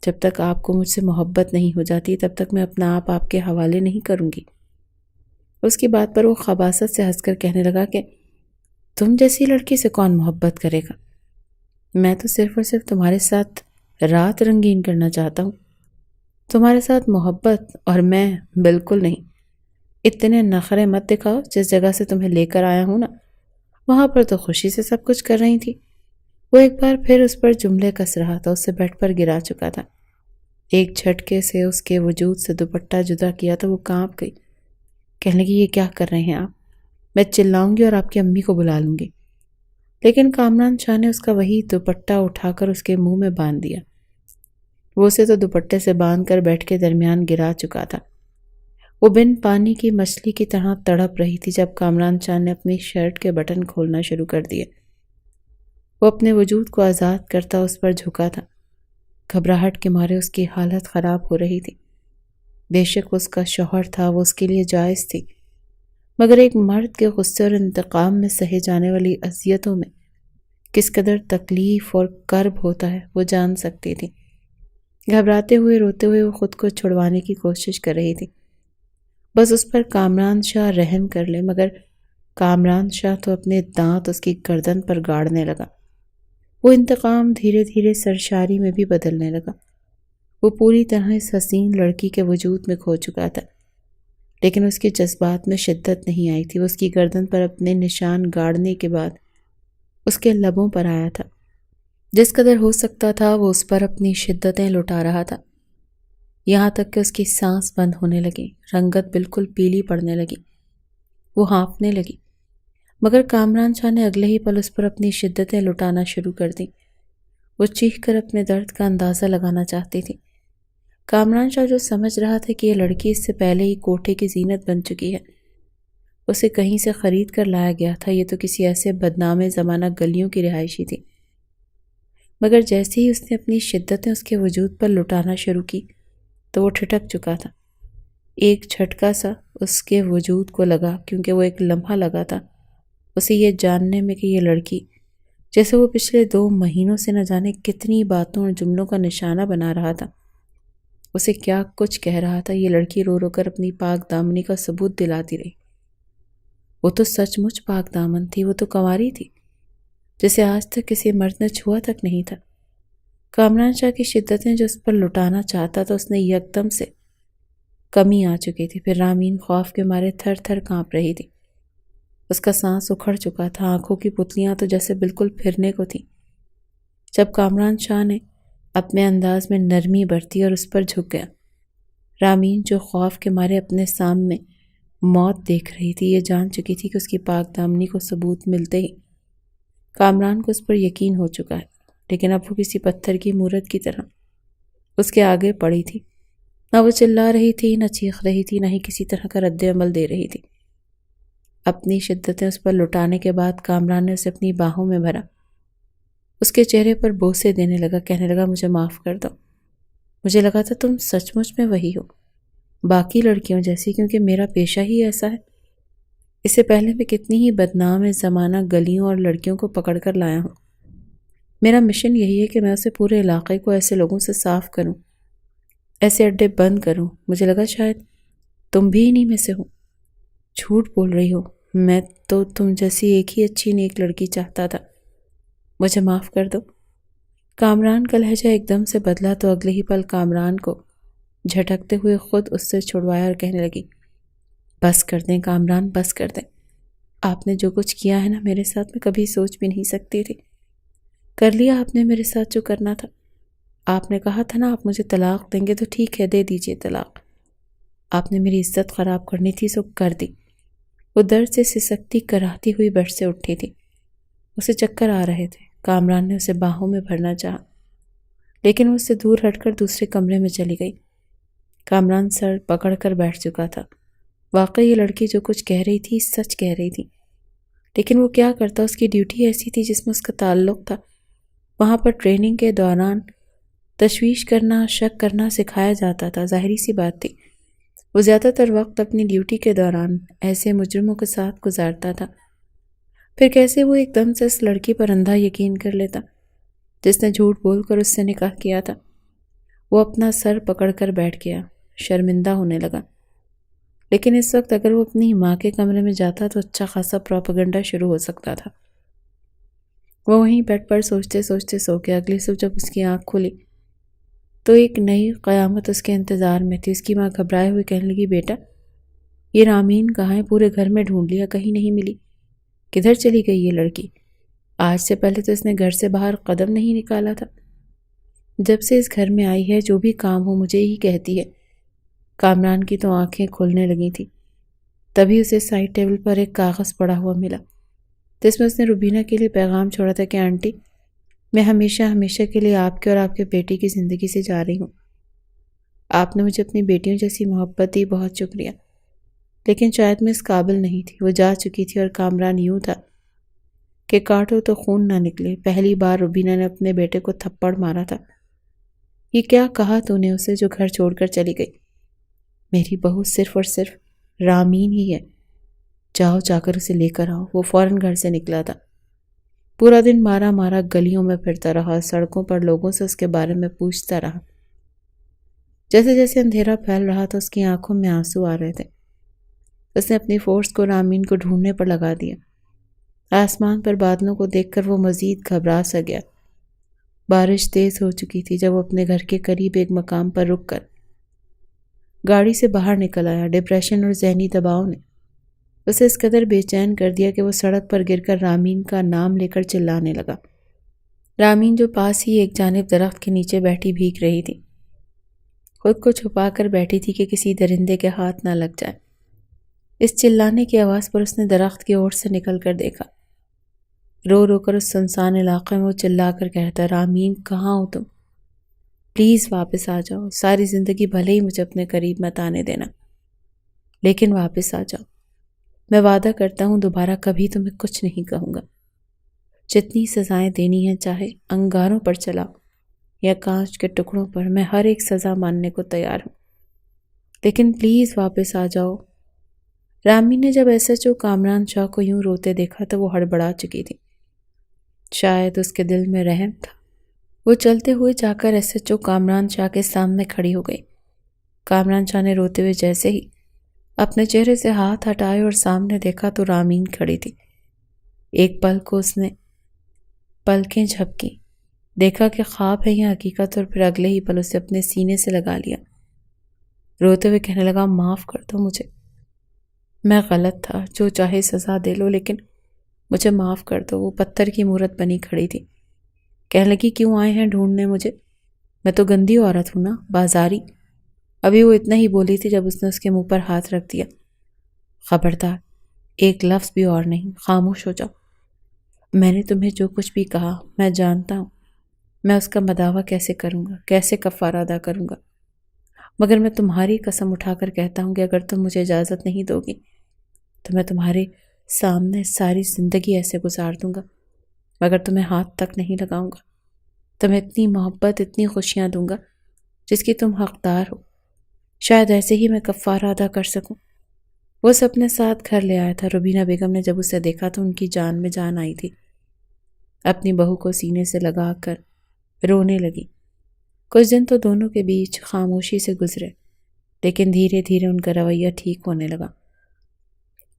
جب تک آپ کو مجھ سے محبت نہیں ہو جاتی تب تک میں اپنا آپ کے حوالے نہیں کروں گی۔ اس کی بات پر وہ خباثت سے ہنس کر کہنے لگا کہ تم جیسی لڑکی سے کون محبت کرے گا؟ میں تو صرف اور صرف تمہارے ساتھ رات رنگین کرنا چاہتا ہوں، تمہارے ساتھ محبت، اور میں بالکل نہیں۔ اتنے نخرے مت دکھاؤ، جس جگہ سے تمہیں لے کر آیا ہوں نا، وہاں پر تو خوشی سے سب کچھ کر رہی تھی۔ وہ ایک بار پھر اس پر جملے کس رہا تھا، اسے بیڈ پر گرا چکا تھا۔ ایک جھٹکے سے اس کے وجود سے دوپٹہ جدا کیا تو وہ کانپ گئی۔ کہنے لگی، یہ کیا کر رہے ہیں آپ؟ میں چلاؤں گی اور آپ کی امی کو بلا لوں گی۔ لیکن کامران شاہ نے اس کا وہی دوپٹہ اٹھا کر اس کے منہ میں باندھ دیا۔ وہ اسے تو دوپٹے سے باندھ کر بیڈ کے درمیان گرا چکا تھا۔ وہ بن پانی کی مچھلی کی طرح تڑپ رہی تھی جب کامران شاہ نے اپنی شرٹ کے بٹن کھولنا شروع کر دیے۔ وہ اپنے وجود کو آزاد کرتا اس پر جھکا تھا۔ گھبراہٹ کے مارے اس کی حالت خراب ہو رہی تھی۔ بے شک اس کا شوہر تھا، وہ اس کے لیے جائز تھی، مگر ایک مرد کے غصے اور انتقام میں سہے جانے والی اذیتوں میں کس قدر تکلیف اور کرب ہوتا ہے وہ جان سکتی تھی۔ گھبراتے ہوئے روتے ہوئے وہ خود کو چھڑوانے کی کوشش کر رہی تھی، بس اس پر کامران شاہ رحم کر لے، مگر کامران شاہ تو اپنے دانت اس کی گردن پر گاڑنے لگا۔ وہ انتقام دھیرے دھیرے سرشاری میں بھی بدلنے لگا۔ وہ پوری طرح اس حسین لڑکی کے وجود میں کھو چکا تھا، لیکن اس کے جذبات میں شدت نہیں آئی تھی۔ وہ اس کی گردن پر اپنے نشان گاڑنے کے بعد اس کے لبوں پر آیا تھا۔ جس قدر ہو سکتا تھا وہ اس پر اپنی شدتیں لٹا رہا تھا، یہاں تک کہ اس کی سانس بند ہونے لگی، رنگت بالکل پیلی پڑنے لگی، وہ ہانپنے لگی۔ مگر کامران شاہ نے اگلے ہی پل اس پر اپنی شدتیں لٹانا شروع کر دیں۔ وہ چیخ کر اپنے درد کا اندازہ لگانا چاہتی تھی۔ کامران شاہ جو سمجھ رہا تھا کہ یہ لڑکی اس سے پہلے ہی کوٹھے کی زینت بن چکی ہے، اسے کہیں سے خرید کر لایا گیا تھا، یہ تو کسی ایسے بدنام زمانہ گلیوں کی رہائشی تھی، مگر جیسے ہی اس نے اپنی شدتیں اس کے وجود پر لٹانا شروع کی تو وہ ٹھٹک چکا تھا۔ ایک جھٹکا سا اس کے وجود کو لگا، کیونکہ وہ ایک لمحہ لگا تھا اسے یہ جاننے میں کہ یہ لڑکی جیسے وہ پچھلے 2 مہینوں سے نہ جانے کتنی باتوں اور جملوں کا نشانہ بنا رہا تھا، اسے کیا کچھ کہہ رہا تھا۔ یہ لڑکی رو رو کر اپنی پاک دامنی کا ثبوت دلاتی رہی۔ وہ تو سچ مچ پاک دامن تھی، وہ تو کنواری تھی جسے آج تک کسی مرد نے چھوا تک نہیں تھا۔ کامران شاہ کی شدتیں جو اس پر لٹانا چاہتا تھا اس نے یکدم سے کمی آ چکی تھی۔ پھر رامین خوف کے مارے تھر تھر کانپ رہی تھی، اس کا سانس اکھڑ چکا تھا، آنکھوں کی پتلیاں تو جیسے بالکل پھرنے کو تھیں۔ جب کامران شاہ نے اپنے انداز میں نرمی برتی اور اس پر جھک گیا، رامین جو خوف کے مارے اپنے سامنے موت دیکھ رہی تھی یہ جان چکی تھی کہ اس کی پاک دامنی کو ثبوت ملتے ہی کامران کو اس پر یقین ہو چکا ہے، لیکن اب وہ کسی پتھر کی مورت کی طرح اس کے آگے پڑی تھی۔ نہ وہ چلا رہی تھی، نہ چیخ رہی تھی، نہ ہی کسی طرح کا رد عمل دے رہی تھی۔ اپنی شدتیں اس پر لٹانے کے بعد کامران نے اسے اپنی باہوں میں بھرا اس کے چہرے پر بوسے دینے لگا، کہنے لگا مجھے معاف کر دو۔ مجھے لگا تھا تم سچ مچ میں وہی ہو، باقی لڑکیوں جیسی، کیونکہ میرا پیشہ ہی ایسا ہے۔ اس سے پہلے میں کتنی ہی بدنام زمانہ گلیوں اور لڑکیوں کو پکڑ کر لایا ہوں۔ میرا مشن یہی ہے کہ میں اسے پورے علاقے کو ایسے لوگوں سے صاف کروں، ایسے اڈے بند کروں۔ مجھے لگا شاید تم بھی انہی میں سے ہو۔ جھوٹ بول رہی ہو، میں تو تم جیسی ایک ہی اچھی نیک لڑکی چاہتا تھا، مجھے معاف کر دو۔ کامران کا لہجہ ایک دم سے بدلا تو اگلے ہی پل کامران کو جھٹکتے ہوئے خود اس سے چھڑوایا اور کہنے لگی، بس کر دیں کامران، بس کر دیں۔ آپ نے جو کچھ کیا ہے نا میرے ساتھ، میں کبھی سوچ بھی نہیں سکتی تھی۔ کر لیا آپ نے میرے ساتھ جو کرنا تھا۔ آپ نے کہا تھا نا آپ مجھے طلاق دیں گے، تو ٹھیک ہے، دے دیجئے طلاق۔ آپ نے میری عزت خراب کرنی تھی سو کر دی۔ وہ درد سے سسکتی کراہتی ہوئی بیڈ سے اٹھی تھی، اسے چکر آ رہے تھے۔ کامران نے اسے باہوں میں بھرنا چاہا، لیکن وہ اس سے دور ہٹ کر دوسرے کمرے میں چلی گئی۔ کامران سر پکڑ کر بیٹھ چکا تھا۔ واقعی یہ لڑکی جو کچھ کہہ رہی تھی سچ کہہ رہی تھی، لیکن وہ کیا کرتا؟ اس کی ڈیوٹی ایسی تھی جس میں اس کا تعلق تھا۔ وہاں پر ٹریننگ کے دوران تشویش کرنا، شک کرنا سکھایا جاتا تھا۔ ظاہری سی بات تھی وہ زیادہ تر وقت اپنی ڈیوٹی کے دوران ایسے مجرموں کے ساتھ گزارتا تھا۔ پھر کیسے وہ ایک دم سے اس لڑکی پر اندھا یقین کر لیتا جس نے جھوٹ بول کر اس سے نکاح کیا تھا؟ وہ اپنا سر پکڑ کر بیٹھ گیا، شرمندہ ہونے لگا۔ لیکن اس وقت اگر وہ اپنی ماں کے کمرے میں جاتا تو اچھا خاصا پروپیگنڈا شروع ہو سکتا تھا۔ وہ وہیں بیڈ پر سوچتے سوچتے سو گیا۔ اگلی صبح جب اس کی آنکھ کھلی تو ایک نئی قیامت اس کے انتظار میں تھی۔ اس کی ماں گھبرائے ہوئے کہنے لگی، بیٹا یہ رامین کہاں ہے؟ پورے گھر میں ڈھونڈ لیا، کہیں نہیں ملی۔ کدھر چلی گئی یہ لڑکی؟ آج سے پہلے تو اس نے گھر سے باہر قدم نہیں نکالا تھا۔ جب سے اس گھر میں آئی ہے جو بھی کام ہو مجھے ہی کہتی ہے۔ کامران کی تو آنکھیں کھلنے لگی تھی۔ تبھی اسے سائڈ ٹیبل پر ایک کاغذ پڑا ہوا ملا جس میں اس نے روبینہ کے لیے پیغام چھوڑا تھا کہ آنٹی میں ہمیشہ ہمیشہ کے لیے آپ کے اور آپ کے بیٹی کی زندگی سے جا رہی ہوں۔ آپ نے مجھے اپنی بیٹیوں جیسی محبت دی، بہت شکریہ، لیکن شاید میں اس قابل نہیں تھی۔ وہ جا چکی تھی اور کامران یوں تھا کہ کاٹو تو خون نہ نکلے۔ پہلی بار روبینہ نے اپنے بیٹے کو تھپڑ مارا تھا۔ یہ کیا کہا تو نے اسے جو گھر چھوڑ کر چلی گئی؟ میری بہو صرف اور صرف رامین ہی ہے، جاؤ جا کر اسے لے کر آؤ۔ وہ فوراً گھر سے نکلا تھا۔ پورا دن مارا مارا گلیوں میں پھرتا رہا، سڑکوں پر لوگوں سے اس کے بارے میں پوچھتا رہا۔ جیسے جیسے اندھیرا پھیل رہا تھا اس کی آنکھوں میں آنسو آ رہے تھے۔ اس نے اپنی فورس کو رامین کو ڈھونڈنے پر لگا دیا۔ آسمان پر بادلوں کو دیکھ کر وہ مزید گھبرا سا گیا۔ بارش تیز ہو چکی تھی جب وہ اپنے گھر کے قریب ایک مقام پر رک کر گاڑی سے باہر نکل آیا۔ ڈپریشن اور ذہنی دباؤ نے اسے اس قدر بے چین کر دیا کہ وہ سڑک پر گر کر رامین کا نام لے کر چلانے لگا۔ رامین جو پاس ہی ایک جانب درخت کے نیچے بیٹھی بھیگ رہی تھی، خود کو چھپا کر بیٹھی تھی کہ کسی درندے کے ہاتھ نہ لگ جائے۔ اس چلانے کی آواز پر اس نے درخت کی اوٹ سے نکل کر دیکھا۔ رو رو کر اس سنسان علاقے میں وہ چلا کر کہتا، رامین کہاں ہو تم؟ پلیز واپس آ جاؤ۔ ساری زندگی بھلے ہی مجھے اپنے قریب مت آنے دینا، لیکن واپس آ جاؤ۔ میں وعدہ کرتا ہوں دوبارہ کبھی تمہیں کچھ نہیں کہوں گا۔ جتنی سزائیں دینی ہیں، چاہے انگاروں پر چلاؤ یا کانچ کے ٹکڑوں پر، میں ہر ایک سزا ماننے کو تیار ہوں، لیکن پلیز واپس آ جاؤ۔ رامین نے جب ایس ایچ او کامران شاہ کو یوں روتے دیکھا تو وہ ہڑبڑا چکی تھی۔ شاید اس کے دل میں رحم تھا۔ وہ چلتے ہوئے جا کر ایس ایچ او کامران شاہ کے سامنے کھڑی ہو گئی۔ کامران شاہ نے روتے ہوئے جیسے ہی اپنے چہرے سے ہاتھ ہٹائے اور سامنے دیکھا تو رامین کھڑی تھی۔ ایک پل کو اس نے پلکیں جھپکی، دیکھا کہ خواب ہے یا حقیقت، اور پھر اگلے ہی پل اسے اپنے سینے سے لگا لیا۔ روتے ہوئے کہنے لگا، معاف کر دو مجھے، میں غلط تھا، جو چاہے سزا دے لو لیکن مجھے معاف کر دو۔ وہ پتھر کی مورت بنی کھڑی تھی، کہنے لگی، کیوں آئے ہیں ڈھونڈنے مجھے؟ میں تو گندی عورت ہوں نا، بازاری۔ ابھی وہ اتنا ہی بولی تھی جب اس نے اس کے منہ پر ہاتھ رکھ دیا۔ خبردار، ایک لفظ بھی اور نہیں، خاموش ہو جاؤ۔ میں نے تمہیں جو کچھ بھی کہا میں جانتا ہوں، میں اس کا مداوع کیسے کروں گا، کیسے کفارہ ادا کروں گا، مگر میں تمہاری قسم اٹھا کر کہتا ہوں کہ اگر تم مجھے اجازت نہیں دو گی تو میں تمہارے سامنے ساری زندگی ایسے گزار دوں گا مگر تمہیں ہاتھ تک نہیں لگاؤں گا۔ تمہیں اتنی محبت، اتنی خوشیاں دوں گا جس کی تم حقدار ہو۔ شاید ایسے ہی میں کفارہ ادا کر سکوں۔ وہ اسے اپنے ساتھ گھر لے آیا تھا۔ روبینہ بیگم نے جب اسے دیکھا تو ان کی جان میں جان آئی تھی۔ اپنی بہو کو سینے سے لگا کر رونے لگی۔ کچھ دن تو دونوں کے بیچ خاموشی سے گزرے، لیکن دھیرے دھیرے ان کا رویہ ٹھیک ہونے لگا۔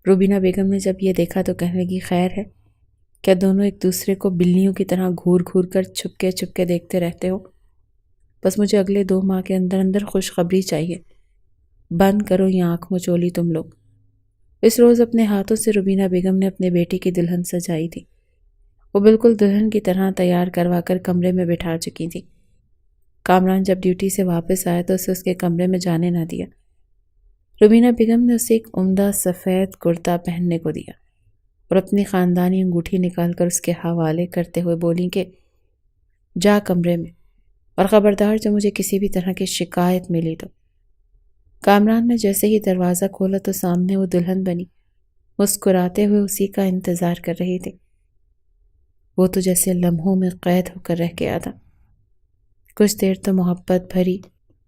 روبینہ بیگم نے جب یہ دیکھا تو کہنے لگی، خیر ہے؟ کیا دونوں ایک دوسرے کو بلیوں کی طرح گھور گھور کر چھپکے چھپکے دیکھتے رہتے ہو؟ بس مجھے اگلے 2 ماہ کے اندر اندر خوشخبری چاہیے۔ بند کرو یہ آنکھ مچولی تم لوگ۔ اس روز اپنے ہاتھوں سے روبینہ بیگم نے اپنے بیٹی کی دلہن سجائی تھی۔ وہ بالکل دلہن کی طرح تیار کروا کر کمرے میں بٹھا چکی تھی۔ کامران جب ڈیوٹی سے واپس آیا تو اسے اس کے کمرے میں جانے نہ دیا۔ روبینہ بیگم نے اسے ایک عمدہ سفید کرتا پہننے کو دیا اور اپنی خاندانی انگوٹھی نکال کر اس کے حوالے کرتے ہوئے بولی کہ جا کمرے میں، اور خبردار جو مجھے کسی بھی طرح کی شکایت ملی تو۔ کامران نے جیسے ہی دروازہ کھولا تو سامنے وہ دلہن بنی مسکراتے ہوئے اسی کا انتظار کر رہی تھی۔ وہ تو جیسے لمحوں میں قید ہو کر رہ گیا تھا۔ کچھ دیر تو محبت بھری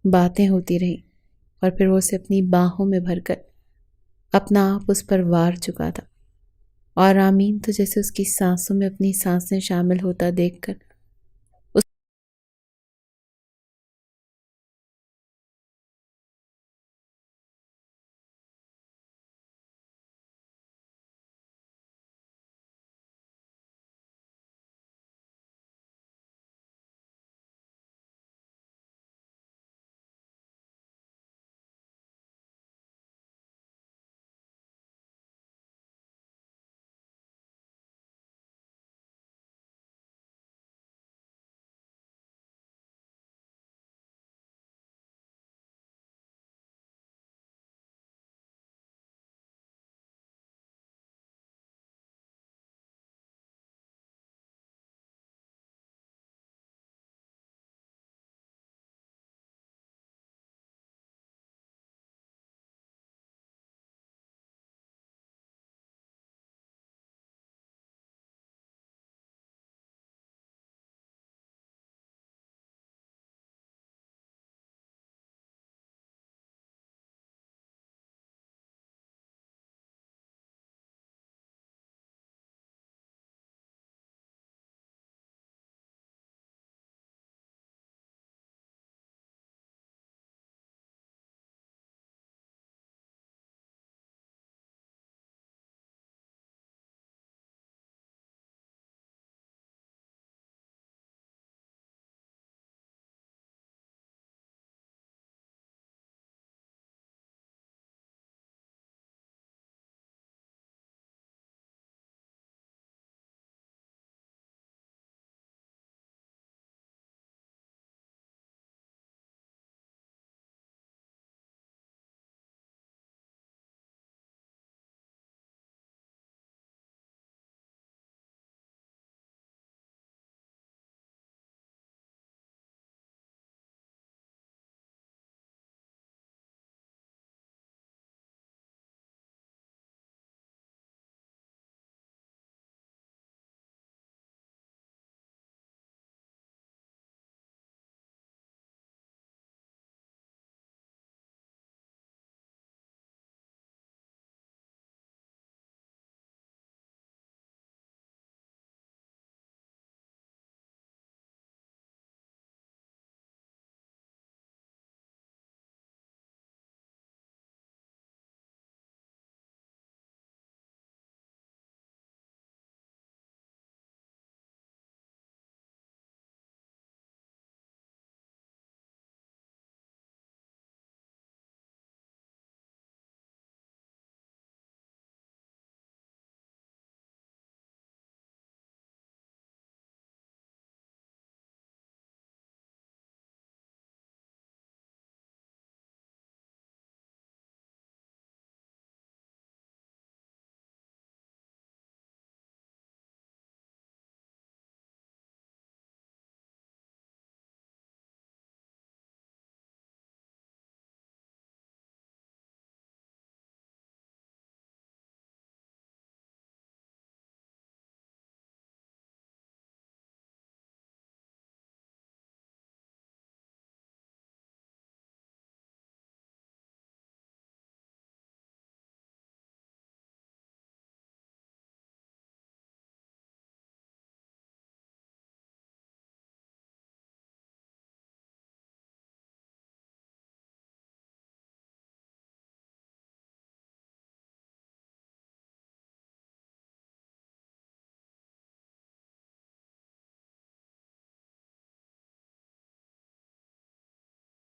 باتیں ہوتی رہیں اور پھر وہ اسے اپنی باہوں میں بھر کر اپنا آپ اس پر وار چکا تھا، اور آمین تو جیسے اس کی سانسوں میں اپنی سانسیں شامل ہوتا دیکھ کر